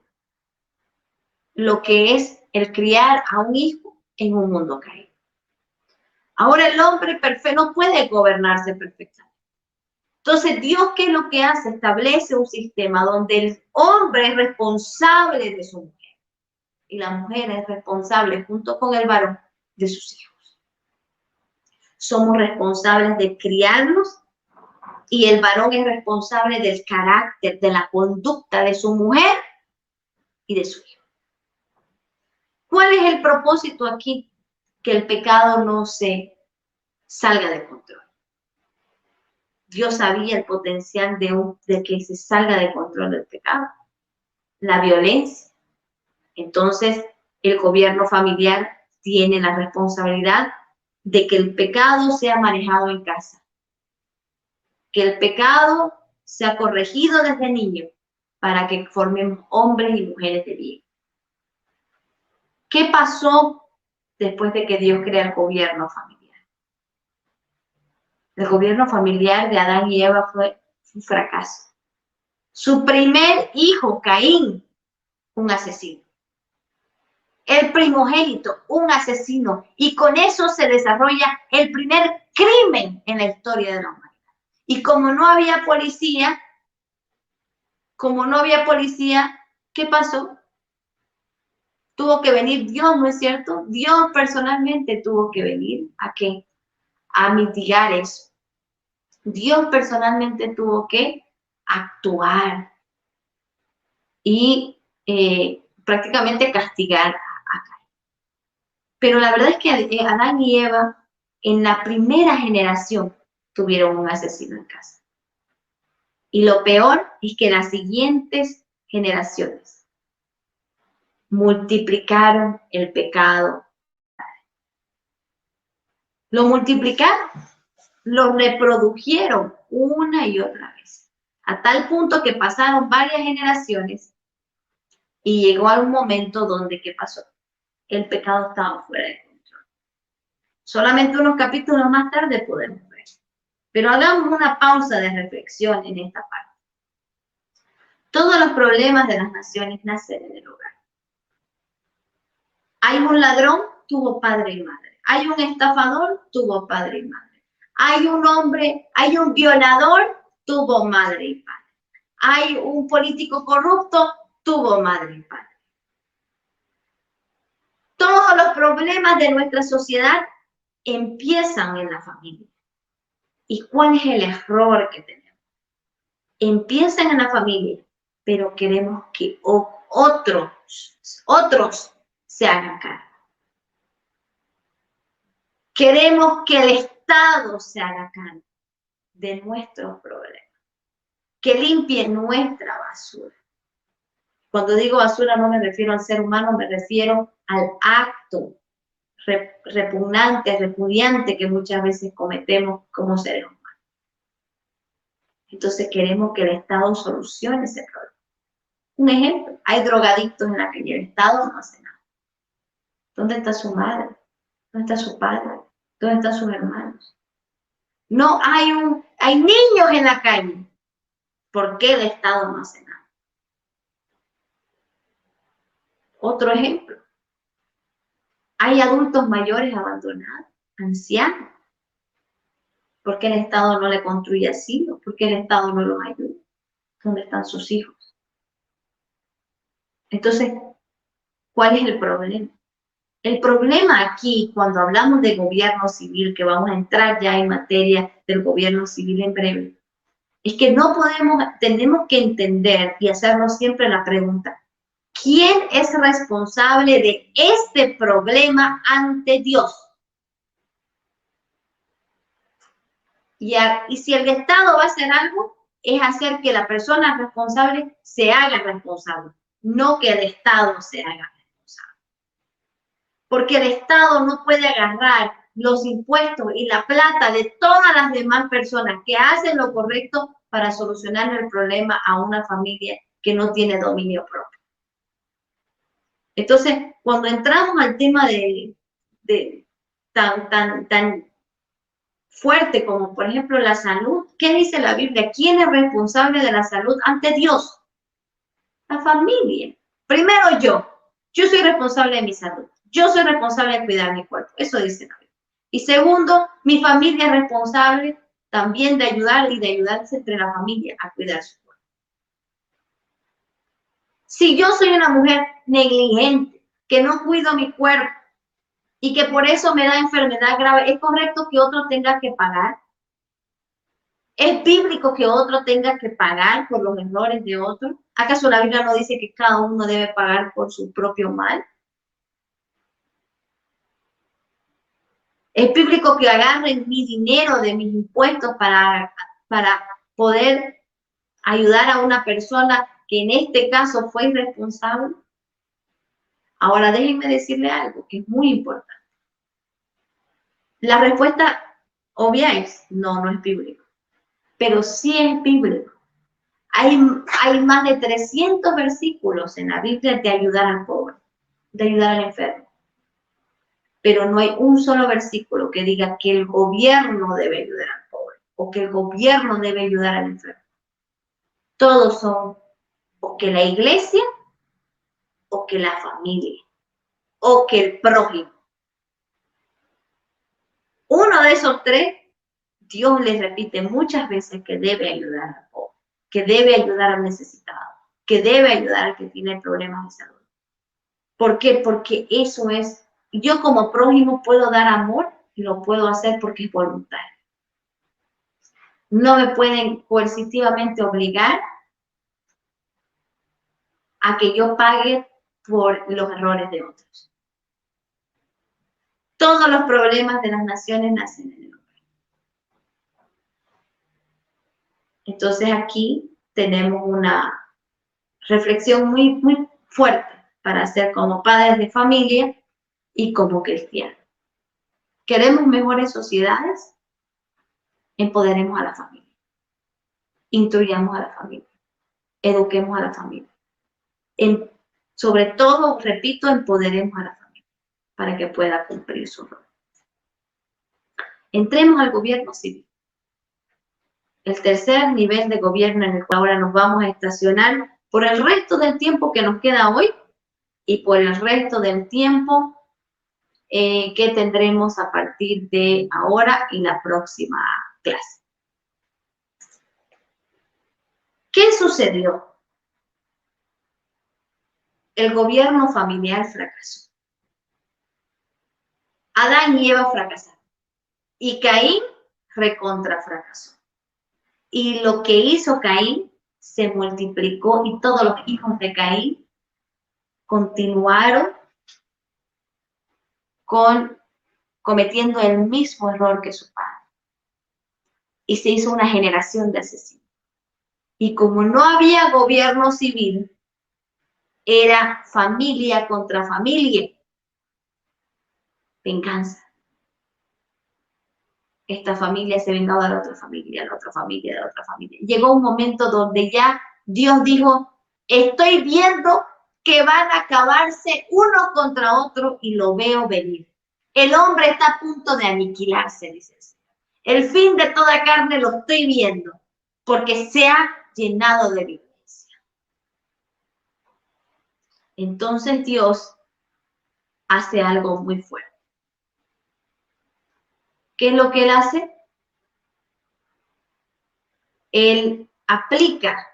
lo que es el criar a un hijo en un mundo caído. Ahora el hombre perfecto no puede gobernarse perfectamente. Entonces, Dios, ¿qué es lo que hace? Establece un sistema donde el hombre es responsable de su mujer y la mujer es responsable, junto con el varón, de sus hijos. Somos responsables de criarlos y el varón es responsable del carácter, de la conducta de su mujer y de su hijo. ¿Cuál es el propósito aquí? Que el pecado no se salga de control. Dios sabía el potencial de que se salga de control del pecado. la violencia. Entonces, el gobierno familiar tiene la responsabilidad de que el pecado sea manejado en casa, que el pecado sea corregido desde niño para que formemos hombres y mujeres de bien. ¿Qué pasó después de que Dios crea el gobierno familiar? El gobierno familiar de Adán y Eva fue un fracaso. Su primer hijo, Caín, un asesino. El primogénito, un asesino. Y con eso se desarrolla el primer crimen en la historia de la humanidad. Y como no había policía, ¿qué pasó? Tuvo que venir Dios, ¿no es cierto? Dios personalmente tuvo que venir ¿a qué? A mitigar eso. Dios personalmente tuvo que actuar y prácticamente castigar a Caín. Pero la verdad es que Adán y Eva en la primera generación tuvieron un asesino en casa. Y lo peor es que las siguientes generaciones multiplicaron el pecado. Lo multiplicaron, lo reprodujeron una y otra vez, a tal punto que pasaron varias generaciones y llegó a un momento donde, ¿qué pasó? El pecado estaba fuera de control. Solamente unos capítulos más tarde podemos ver. Pero hagamos una pausa de reflexión en esta parte. Todos los problemas de las naciones nacen en el hogar. Hay un ladrón, tuvo padre y madre. Hay un estafador, tuvo padre y madre. Hay un hombre, hay un violador, tuvo madre y padre. Hay un político corrupto, tuvo madre y padre. Todos los problemas de nuestra sociedad empiezan en la familia. ¿Y cuál es el error que tenemos? Empiezan en la familia, pero queremos que otros se hagan cargo. Queremos que el Estado se haga cargo de nuestros problemas, que limpie nuestra basura. Cuando digo basura no me refiero al ser humano, me refiero al acto repugnante, repudiante que muchas veces cometemos como seres humanos. Entonces queremos que el Estado solucione ese problema. Un ejemplo, hay drogadictos en la calle, el Estado no hace nada. ¿Dónde está su madre? ¿Dónde está su padre? ¿Dónde están sus hermanos? No hay niños en la calle. ¿Por qué el Estado no hace nada? Otro ejemplo, hay adultos mayores abandonados, ancianos. ¿Por qué el Estado no le construye asilo? ¿Por qué el Estado no los ayuda? ¿Dónde están sus hijos? Entonces, ¿cuál es el problema? El problema aquí, cuando hablamos de gobierno civil, que vamos a entrar ya en materia del gobierno civil en breve, es que tenemos que entender y hacernos siempre la pregunta, ¿quién es responsable de este problema ante Dios? Y si el Estado va a hacer algo, es hacer que la persona responsable se haga responsable, no que el Estado se haga responsable. Porque el Estado no puede agarrar los impuestos y la plata de todas las demás personas que hacen lo correcto para solucionar el problema a una familia que no tiene dominio propio. Entonces, cuando entramos al tema tan fuerte como, por ejemplo, la salud, ¿qué dice la Biblia? ¿Quién es responsable de la salud ante Dios? La familia. Primero yo soy responsable de mi salud. Yo soy responsable de cuidar mi cuerpo. Eso dice la Biblia. Y segundo, mi familia es responsable también de ayudar y de ayudarse entre la familia a cuidar su cuerpo. Si yo soy una mujer negligente, que no cuido mi cuerpo y que por eso me da enfermedad grave, ¿es correcto que otro tenga que pagar? ¿Es bíblico que otro tenga que pagar por los errores de otro? ¿Acaso la Biblia no dice que cada uno debe pagar por su propio mal? ¿Es bíblico que agarren mi dinero de mis impuestos para poder ayudar a una persona que en este caso fue irresponsable? Ahora déjenme decirle algo que es muy importante. La respuesta obvia es no, no es bíblico, pero sí es bíblico. Hay más de 300 versículos en la Biblia de ayudar al pobre, de ayudar al enfermo. Pero no hay un solo versículo que diga que el gobierno debe ayudar al pobre o que el gobierno debe ayudar al enfermo. Todos son o que la iglesia o que la familia o que el prójimo. Uno de esos tres, Dios les repite muchas veces que debe ayudar al pobre, que debe ayudar al necesitado, que debe ayudar al que tiene problemas de salud. ¿Por qué? Porque eso es, yo como prójimo puedo dar amor y lo puedo hacer porque es voluntario. No me pueden coercitivamente obligar a que yo pague por los errores de otros. Todos los problemas de las naciones nacen en el hombre. Entonces aquí tenemos una reflexión muy fuerte para hacer como padres de familia y como cristianos. ¿Queremos mejores sociedades? Empoderemos a la familia. Instruyamos a la familia. Eduquemos a la familia. Sobre todo, repito, empoderemos a la familia para que pueda cumplir su rol. Entremos al gobierno civil. El tercer nivel de gobierno en el cual ahora nos vamos a estacionar por el resto del tiempo que nos queda hoy y por el resto del tiempo que tendremos a partir de ahora y la próxima clase. ¿Qué sucedió? El gobierno familiar fracasó. Adán y Eva fracasaron. Y Caín recontra fracasó. Y lo que hizo Caín se multiplicó y todos los hijos de Caín continuaron cometiendo el mismo error que su padre. Y se hizo una generación de asesinos. Y como no había gobierno civil, era familia contra familia. Venganza. Esta familia se vengaba de la otra familia, de la otra familia, de la otra familia. Llegó un momento donde ya Dios dijo, estoy viendo que van a acabarse uno contra otro y lo veo venir. El hombre está a punto de aniquilarse, dice el Señor. El fin de toda carne lo estoy viendo porque se ha llenado de violencia. Entonces Dios hace algo muy fuerte. ¿Qué es lo que Él hace? Él aplica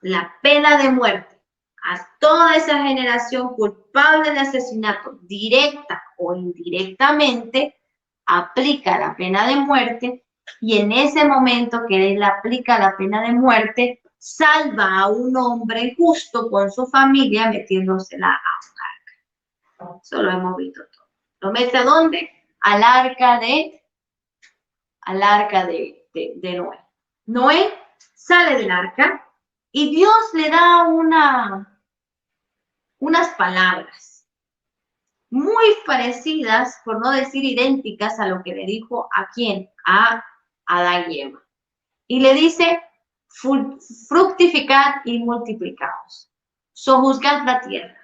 la pena de muerte a toda esa generación culpable de asesinato, directa o indirectamente, aplica la pena de muerte y en ese momento que Él aplica la pena de muerte, salva a un hombre justo con su familia metiéndosela a un arca. Eso lo hemos visto todo. ¿Lo mete a dónde? Al arca de Noé. Noé sale del arca y Dios le da unas palabras muy parecidas, por no decir idénticas, a lo que le dijo a quién, a Adán y Eva. Y le dice, fructificad y multiplicaos, sojuzgad la tierra,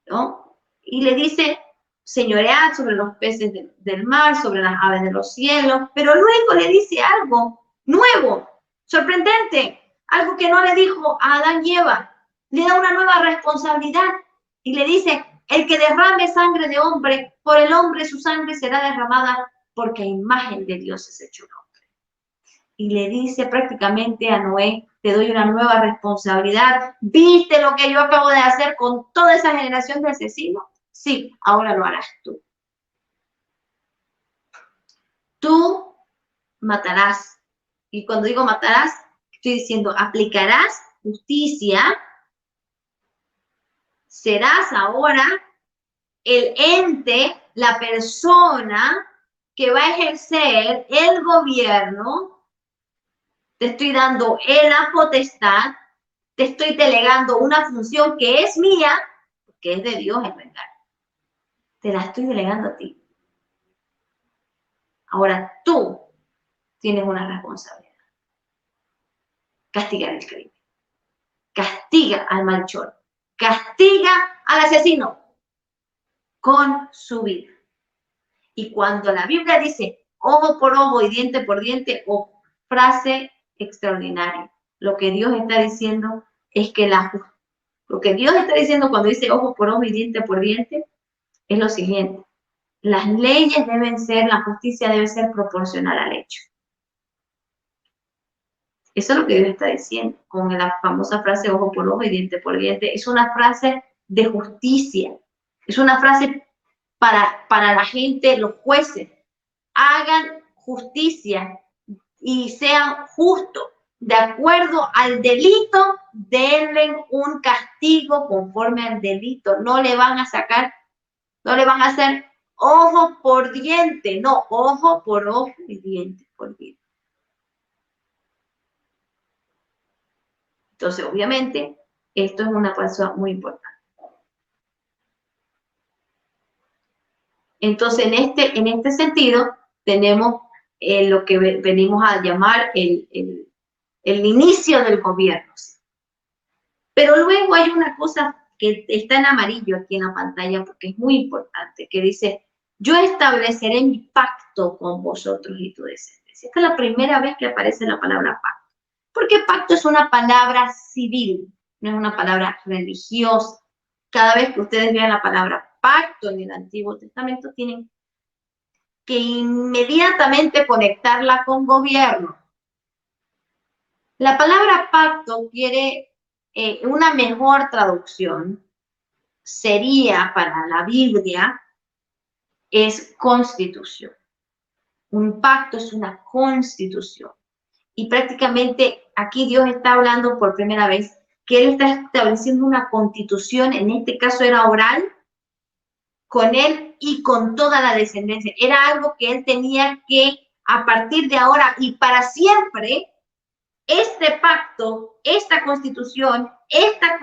¿no? Y le dice, señoread sobre los peces del mar, sobre las aves de los cielos, pero luego le dice algo nuevo, sorprendente, algo que no le dijo a Adán y Eva. Le da una nueva responsabilidad y le dice, el que derrame sangre de hombre, por el hombre su sangre será derramada, porque a imagen de Dios es hecho el hombre. Y le dice prácticamente a Noé, te doy una nueva responsabilidad. ¿Viste lo que yo acabo de hacer con toda esa generación de asesinos? Sí, ahora lo harás tú. Tú matarás. Y cuando digo matarás, estoy diciendo aplicarás justicia. Serás ahora el ente, la persona que va a ejercer el gobierno. Te estoy dando la potestad te estoy delegando una función que es mía, que es de Dios en verdad. Te la estoy delegando a ti. Ahora tú tienes una responsabilidad. Castigar el crimen. Castiga al malhechor. Castiga al asesino con su vida. Y cuando la Biblia dice ojo por ojo y diente por diente, o frase extraordinaria, lo que Dios está diciendo es que lo que Dios está diciendo cuando dice ojo por ojo y diente por diente es lo siguiente: las leyes deben ser, la justicia debe ser proporcional al hecho. Eso es lo que Dios está diciendo con la famosa frase ojo por ojo y diente por diente. Es una frase de justicia, es una frase para la gente, los jueces. Hagan justicia y sean justos. De acuerdo al delito, denle un castigo conforme al delito. No le van a sacar, no le van a hacer ojo por diente, no, ojo por ojo y diente por diente. Entonces, obviamente, esto es una cosa muy importante. Entonces, en este sentido, tenemos lo que venimos a llamar el inicio del gobierno. Pero luego hay una cosa que está en amarillo aquí en la pantalla, porque es muy importante, que dice: yo estableceré mi pacto con vosotros y tu descendencia. Esta es la primera vez que aparece la palabra pacto. Porque pacto es una palabra civil, no es una palabra religiosa. Cada vez que ustedes vean la palabra pacto en el Antiguo Testamento, tienen que inmediatamente conectarla con gobierno. La palabra pacto quiere, una mejor traducción sería para la Biblia, es constitución. Un pacto es una constitución. Y prácticamente aquí Dios está hablando por primera vez que Él está estableciendo una constitución, en este caso era oral, con Él y con toda la descendencia. Era algo que Él tenía que, a partir de ahora y para siempre, este pacto, esta constitución, esta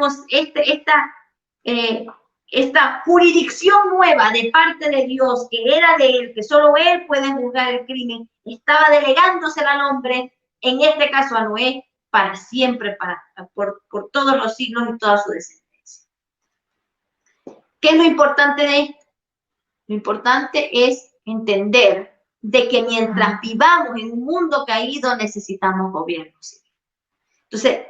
jurisdicción nueva de parte de Dios, que era de Él, que solo Él puede juzgar el crimen, estaba delegándosela al hombre, en este caso a Noé, para siempre, por todos los siglos y toda su descendencia. ¿Qué es lo importante de esto? Lo importante es entender de que mientras vivamos en un mundo caído necesitamos gobierno civil. Entonces,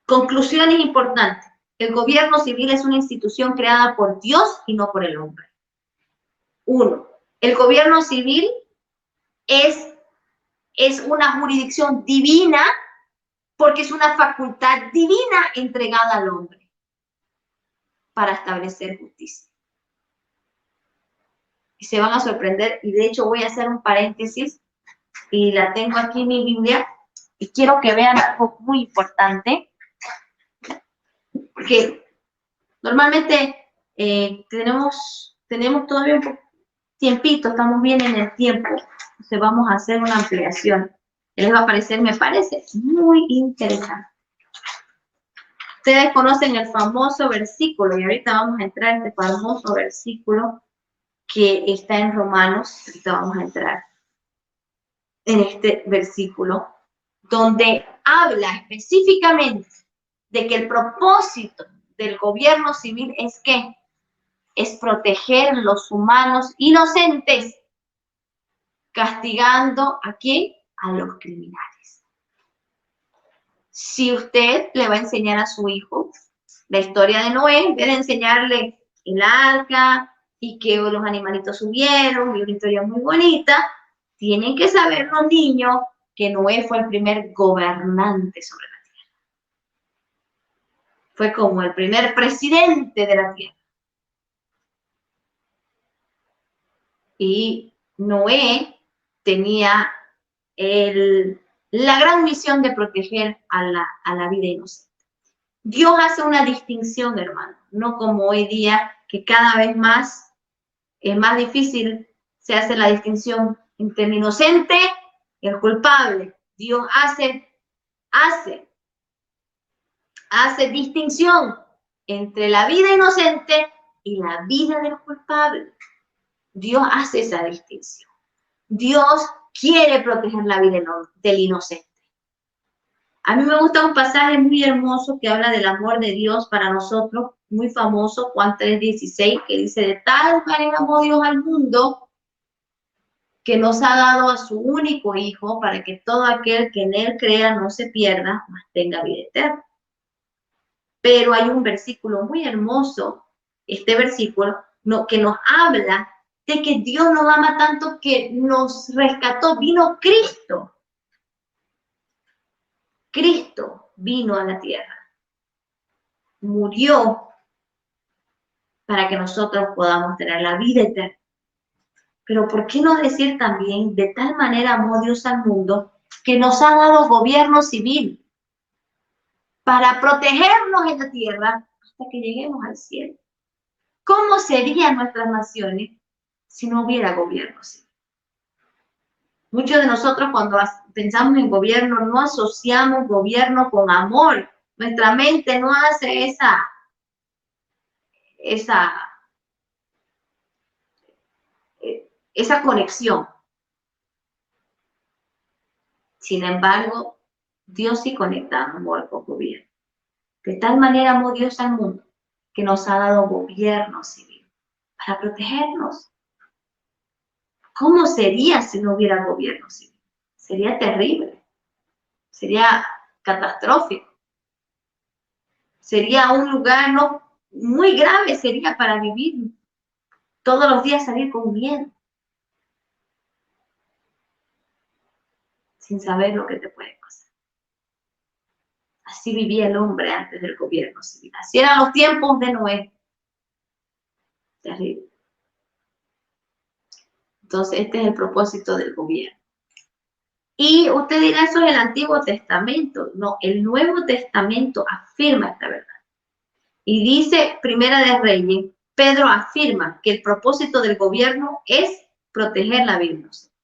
conclusiones importantes. El gobierno civil es una institución creada por Dios y no por el hombre. 1. El gobierno civil es una jurisdicción divina porque es una facultad divina entregada al hombre para establecer justicia. Y se van a sorprender, y de hecho voy a hacer un paréntesis, y la tengo aquí en mi Biblia, y quiero que vean algo muy importante, porque normalmente tenemos todavía un tiempito, estamos bien en el tiempo, entonces vamos a hacer una ampliación. Les va a parecer, me parece, muy interesante. Ustedes conocen el famoso versículo, y ahorita vamos a entrar en este famoso versículo que está en Romanos. Ahorita vamos a entrar en este versículo, donde habla específicamente de que el propósito del gobierno civil es ¿qué? Es proteger los humanos inocentes, castigando ¿a quién? A los criminales. Si usted le va a enseñar a su hijo la historia de Noé, en vez de enseñarle el arca y que los animalitos subieron, y una historia muy bonita, tienen que saber los niños que Noé fue el primer gobernante sobre la tierra. Fue como el primer presidente de la tierra. Y Noé tenía la gran misión de proteger a la vida inocente. Dios hace una distinción, hermano, no como hoy día, que cada vez más es más difícil, se hace la distinción entre el inocente y el culpable. Dios hace hace distinción entre la vida inocente y la vida del culpable. Dios hace esa distinción. Dios quiere proteger la vida del inocente. A mí me gusta un pasaje muy hermoso que habla del amor de Dios para nosotros, muy famoso, Juan 3:16, que dice: de tal manera amó Dios al mundo que nos ha dado a su único Hijo, para que todo aquel que en él crea no se pierda, mas tenga vida eterna. Pero hay un versículo muy hermoso, este versículo, que nos habla de que Dios nos ama tanto que nos rescató. Vino Cristo. Cristo vino a la tierra. Murió para que nosotros podamos tener la vida eterna. Pero ¿por qué no decir también: de tal manera amó Dios al mundo que nos ha dado gobierno civil para protegernos en la tierra hasta que lleguemos al cielo? ¿Cómo serían nuestras naciones si no hubiera gobierno civil? Muchos de nosotros, cuando pensamos en gobierno, no asociamos gobierno con amor. Nuestra mente no hace esa conexión. Sin embargo, Dios sí conecta amor con gobierno. De tal manera amó Dios al mundo que nos ha dado gobierno civil para protegernos. ¿Cómo sería si no hubiera gobierno civil? Sería terrible, sería catastrófico, sería un lugar muy grave, sería para vivir todos los días, salir con miedo, sin saber lo que te puede pasar. Así vivía el hombre antes del gobierno civil. Así eran los tiempos de Noé. Terrible. Entonces, este es el propósito del gobierno. Y usted dirá: eso es el Antiguo Testamento. No, el Nuevo Testamento afirma esta verdad. Y dice Primera de Reyes, Pedro afirma que el propósito del gobierno es proteger la vida inocente.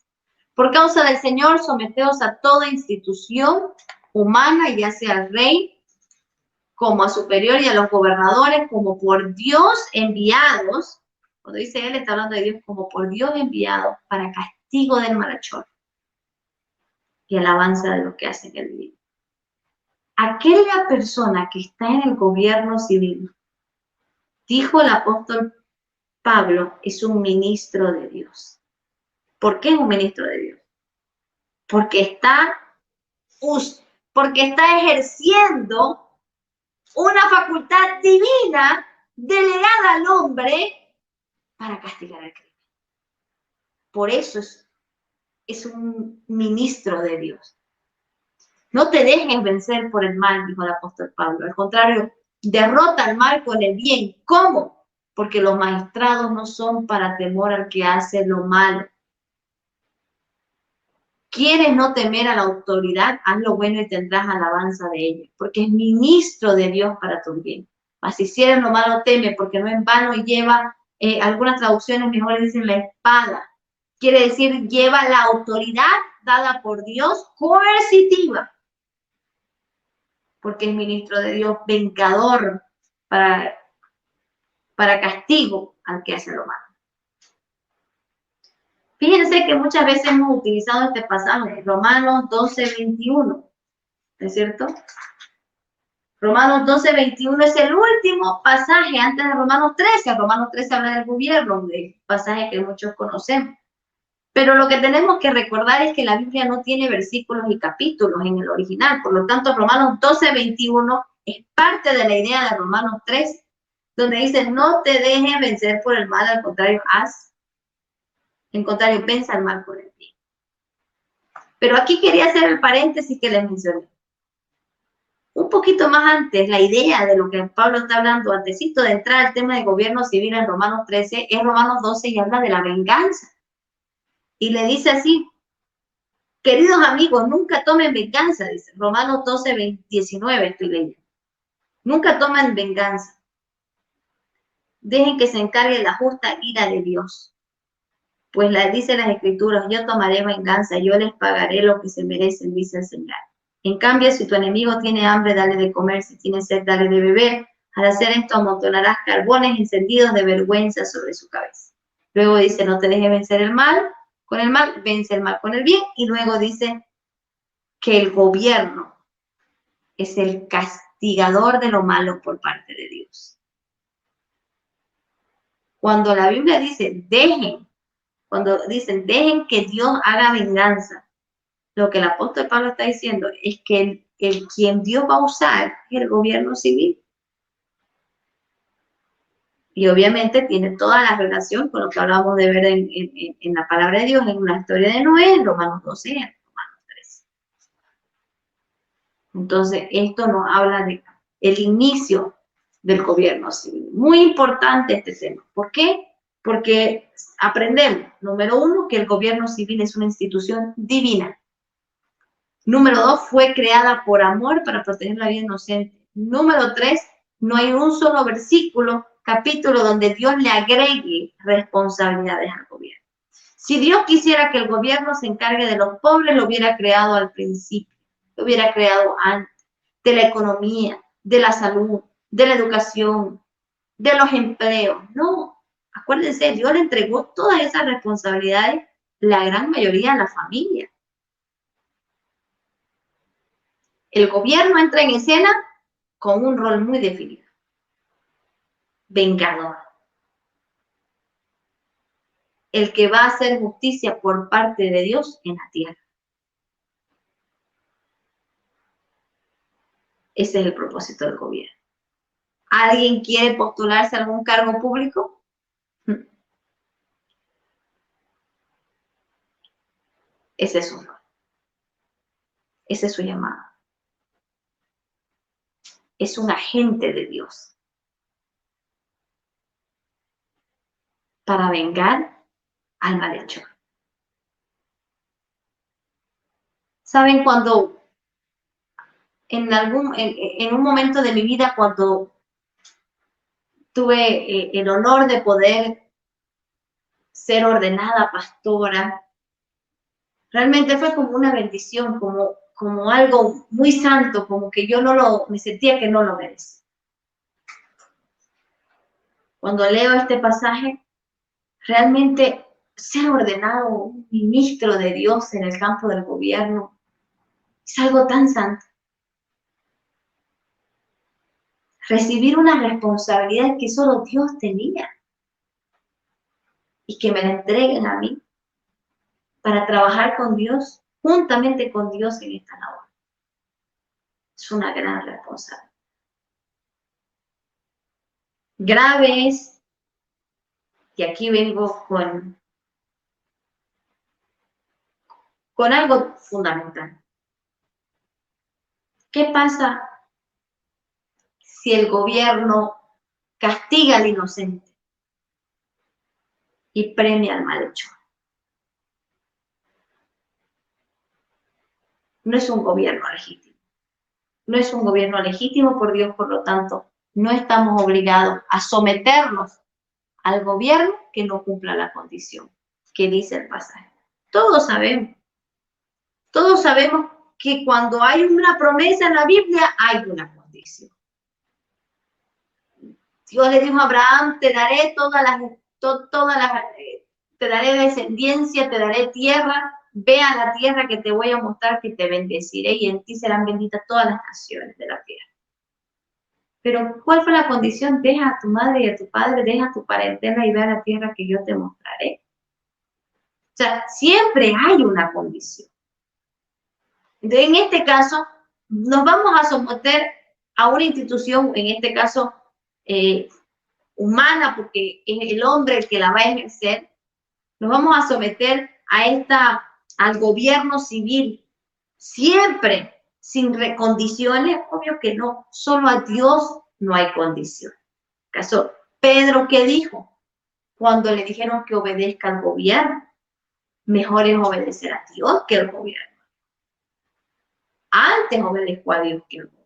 Por causa del Señor, someteos a toda institución humana, ya sea al rey, como a superior, y a los gobernadores, como por Dios enviados. Cuando dice él, está hablando de Dios, como por Dios enviados para castigo del malhechor y alabanza de los que hacen el bien. Aquella persona que está en el gobierno civil, dijo el apóstol Pablo, es un ministro de Dios. ¿Por qué es un ministro de Dios? Porque está ejerciendo una facultad divina delegada al hombre para castigar al crimen. Por eso es un ministro de Dios. No te dejes vencer por el mal, dijo el apóstol Pablo. Al contrario, derrota al mal con el bien. ¿Cómo? Porque los magistrados no son para temor al que hace lo malo. ¿Quieres no temer a la autoridad? Haz lo bueno y tendrás alabanza de ella, porque es ministro de Dios para tu bien. Mas si hicieres lo malo, teme, porque no en vano lleva, algunas traducciones mejores dicen la espada. Quiere decir, lleva la autoridad dada por Dios coercitiva, porque es ministro de Dios, vengador para castigo al que hace lo malo. Fíjense que muchas veces hemos utilizado este pasaje, Romanos 12:21, ¿no es cierto? Romanos 12:21 es el último pasaje antes de Romanos 13. Romanos 13 habla del gobierno, un pasaje que muchos conocemos. Pero lo que tenemos que recordar es que la Biblia no tiene versículos y capítulos en el original. Por lo tanto, Romanos 12:21 es parte de la idea de Romanos 13, donde dice: no te dejes vencer por el mal, al contrario, venza el mal por el bien. Pero aquí quería hacer el paréntesis que les mencioné. Un poquito más antes, la idea de lo que Pablo está hablando, antesito de entrar al tema de gobierno civil en Romanos 13, es Romanos 12 y habla de la venganza. Y le dice así: queridos amigos, nunca tomen venganza, dice Romanos 12:19, estoy leyendo. Nunca tomen venganza. Dejen que se encargue la justa ira de Dios. Pues dice las Escrituras: yo tomaré venganza, yo les pagaré lo que se merecen, dice el Señor. En cambio, si tu enemigo tiene hambre, dale de comer, si tiene sed, dale de beber. Al hacer esto, amontonarás carbones encendidos de vergüenza sobre su cabeza. Luego dice, no te dejes vencer el mal con el mal, vence el mal con el bien. Y luego dice que el gobierno es el castigador de lo malo por parte de Dios. Cuando la Biblia dice, cuando dicen, dejen que Dios haga venganza, lo que el apóstol Pablo está diciendo es que el quien Dios va a usar es el gobierno civil. Y obviamente tiene toda la relación con lo que hablamos de ver en la palabra de Dios, en la historia de Noé, en Romanos 12, en Romanos 13. Entonces, esto nos habla de el inicio del gobierno civil. Muy importante este tema. ¿Por qué? Porque aprendemos, número uno, que el gobierno civil es una institución divina. Número dos, fue creada por amor para proteger la vida inocente. Número tres, no hay un solo versículo, capítulo, donde Dios le agregue responsabilidades al gobierno. Si Dios quisiera que el gobierno se encargue de los pobres, lo hubiera creado al principio, lo hubiera creado antes, de la economía, de la salud, de la educación, de los empleos. No, acuérdense, Dios le entregó todas esas responsabilidades, la gran mayoría a la familia. El gobierno entra en escena con un rol muy definido. Vengador. El que va a hacer justicia por parte de Dios en la tierra. Ese es el propósito del gobierno. ¿Alguien quiere postularse a algún cargo público? Ese es su rol. Ese es su llamado. Es un agente de Dios para vengar al malhechor. ¿Saben cuando en un momento de mi vida, cuando tuve el honor de poder ser ordenada pastora, realmente fue como una bendición, como algo muy santo, como que yo me sentía que no lo merecía. Cuando leo este pasaje, realmente ser ordenado un ministro de Dios en el campo del gobierno es algo tan santo. Recibir una responsabilidad que solo Dios tenía y que me la entreguen a mí para trabajar con Dios, juntamente con Dios en esta labor. Es una gran responsabilidad. Grave es, y aquí vengo con algo fundamental. ¿Qué pasa si el gobierno castiga al inocente y premia al malhechor? No es un gobierno legítimo. No es un gobierno legítimo por Dios, por lo tanto, no estamos obligados a someternos al gobierno que no cumpla la condición que dice el pasaje. Todos sabemos que cuando hay una promesa en la Biblia, hay una condición. Dios le dijo a Abraham, te daré te daré descendencia, te daré tierra, ve a la tierra que te voy a mostrar, que te bendeciré y en ti serán benditas todas las naciones de la tierra. Pero, ¿cuál fue la condición? Deja a tu madre y a tu padre, deja a tu parentela y ve a la tierra que yo te mostraré. O sea, siempre hay una condición. Entonces, en este caso, nos vamos a someter a una institución, en este caso, humana, porque es el hombre el que la va a ejercer. Nos vamos a someter al gobierno civil, siempre sin condiciones. Obvio que no, solo a Dios no hay condición. ¿Acaso Pedro qué dijo cuando le dijeron que obedezca al gobierno? Mejor es obedecer a Dios que al gobierno. Antes obedezco a Dios que al gobierno.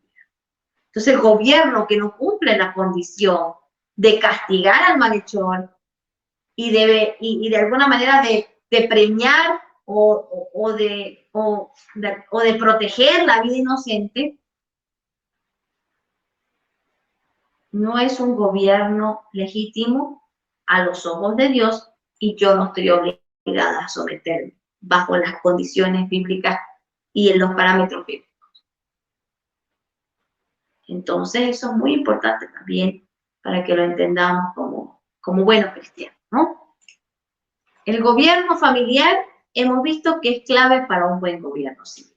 Entonces el gobierno que no cumple la condición de castigar al malhechor y de alguna manera de premiar de proteger la vida inocente, no es un gobierno legítimo a los ojos de Dios, y yo no estoy obligada a someterme bajo las condiciones bíblicas y en los parámetros bíblicos. Entonces eso es muy importante también para que lo entendamos como buenos cristianos, ¿no? El gobierno familiar hemos visto que es clave para un buen gobierno civil.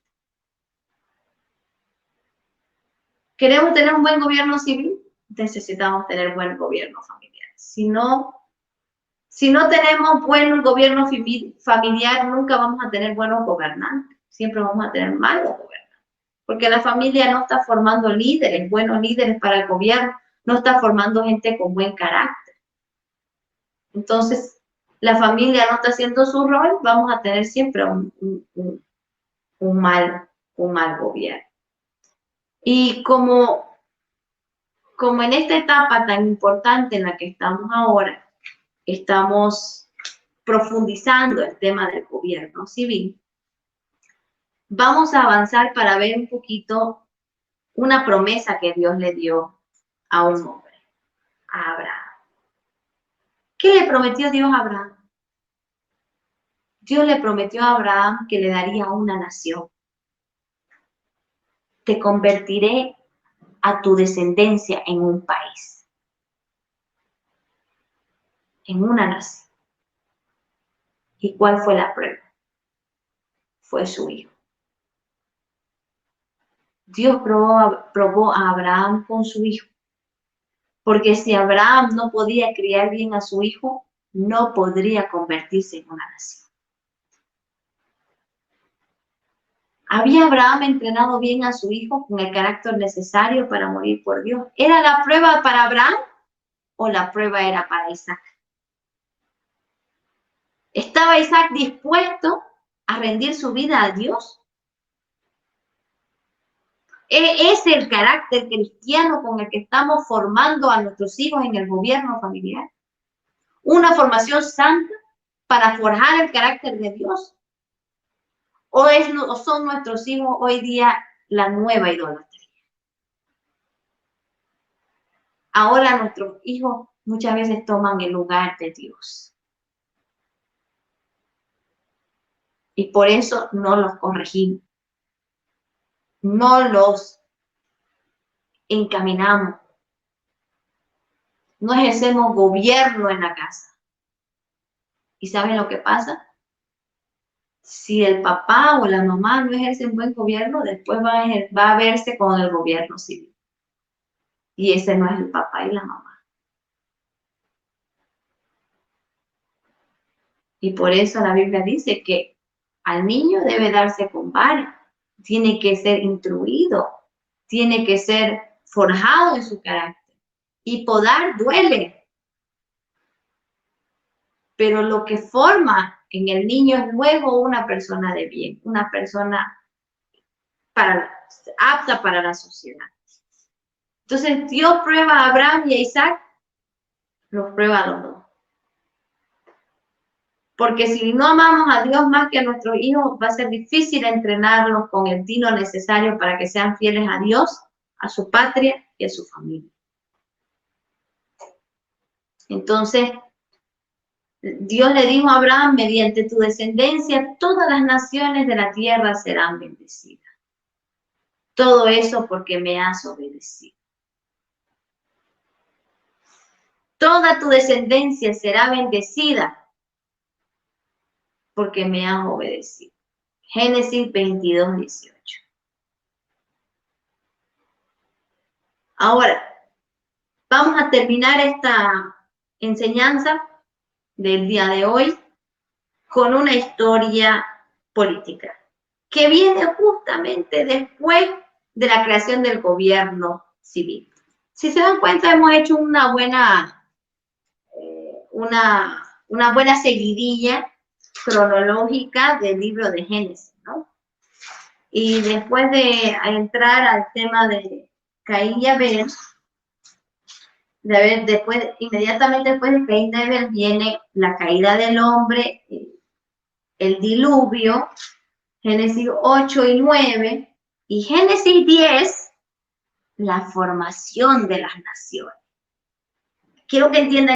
¿Queremos tener un buen gobierno civil? Necesitamos tener buen gobierno familiar. Si no tenemos buen gobierno familiar, nunca vamos a tener buenos gobernantes. Siempre vamos a tener malos gobernantes. Porque la familia no está formando líderes, buenos líderes para el gobierno, no está formando gente con buen carácter. Entonces, la familia no está haciendo su rol, vamos a tener siempre un mal gobierno. Y como en esta etapa tan importante en la que estamos ahora, estamos profundizando el tema del gobierno civil, vamos a avanzar para ver un poquito una promesa que Dios le dio a un hombre, a Abraham. ¿Qué le prometió Dios a Abraham? Dios le prometió a Abraham que le daría una nación. Te convertiré a tu descendencia en un país, en una nación. ¿Y cuál fue la prueba? Fue su hijo. Dios probó a Abraham con su hijo. Porque si Abraham no podía criar bien a su hijo, no podría convertirse en una nación. ¿Había Abraham entrenado bien a su hijo con el carácter necesario para morir por Dios? ¿Era la prueba para Abraham o la prueba era para Isaac? ¿Estaba Isaac dispuesto a rendir su vida a Dios? ¿Es el carácter cristiano con el que estamos formando a nuestros hijos en el gobierno familiar? ¿Una formación santa para forjar el carácter de Dios? ¿O son nuestros hijos hoy día la nueva idolatría? Ahora nuestros hijos muchas veces toman el lugar de Dios. Y por eso no los corregimos. No los encaminamos. No ejercemos gobierno en la casa. ¿Y saben lo que pasa? Si el papá o la mamá no ejercen buen gobierno, después va a verse con el gobierno civil. Y ese no es el papá y la mamá. Y por eso la Biblia dice que al niño debe darse con vara, tiene que ser instruido, tiene que ser forjado en su carácter. Y podar duele. Pero lo que forma en el niño es luego una persona de bien, una persona apta para la sociedad. Entonces Dios prueba a Abraham y a Isaac, los prueba a los dos. Porque si no amamos a Dios más que a nuestros hijos, va a ser difícil entrenarlos con el tino necesario para que sean fieles a Dios, a su patria y a su familia. Entonces, Dios le dijo a Abraham, mediante tu descendencia, todas las naciones de la tierra serán bendecidas. Todo eso porque me has obedecido. Toda tu descendencia será bendecida porque me has obedecido. Génesis 22, 18. Ahora, vamos a terminar esta enseñanza del día de hoy con una historia política que viene justamente después de la creación del gobierno civil. Si se dan cuenta, hemos hecho una buena seguidilla cronológica del libro de Génesis, ¿no? Y después de entrar al tema de Caín y Abel, inmediatamente después de Caín y Abel viene la caída del hombre, el diluvio, Génesis 8 y 9, y Génesis 10, la formación de las naciones. Quiero que entiendan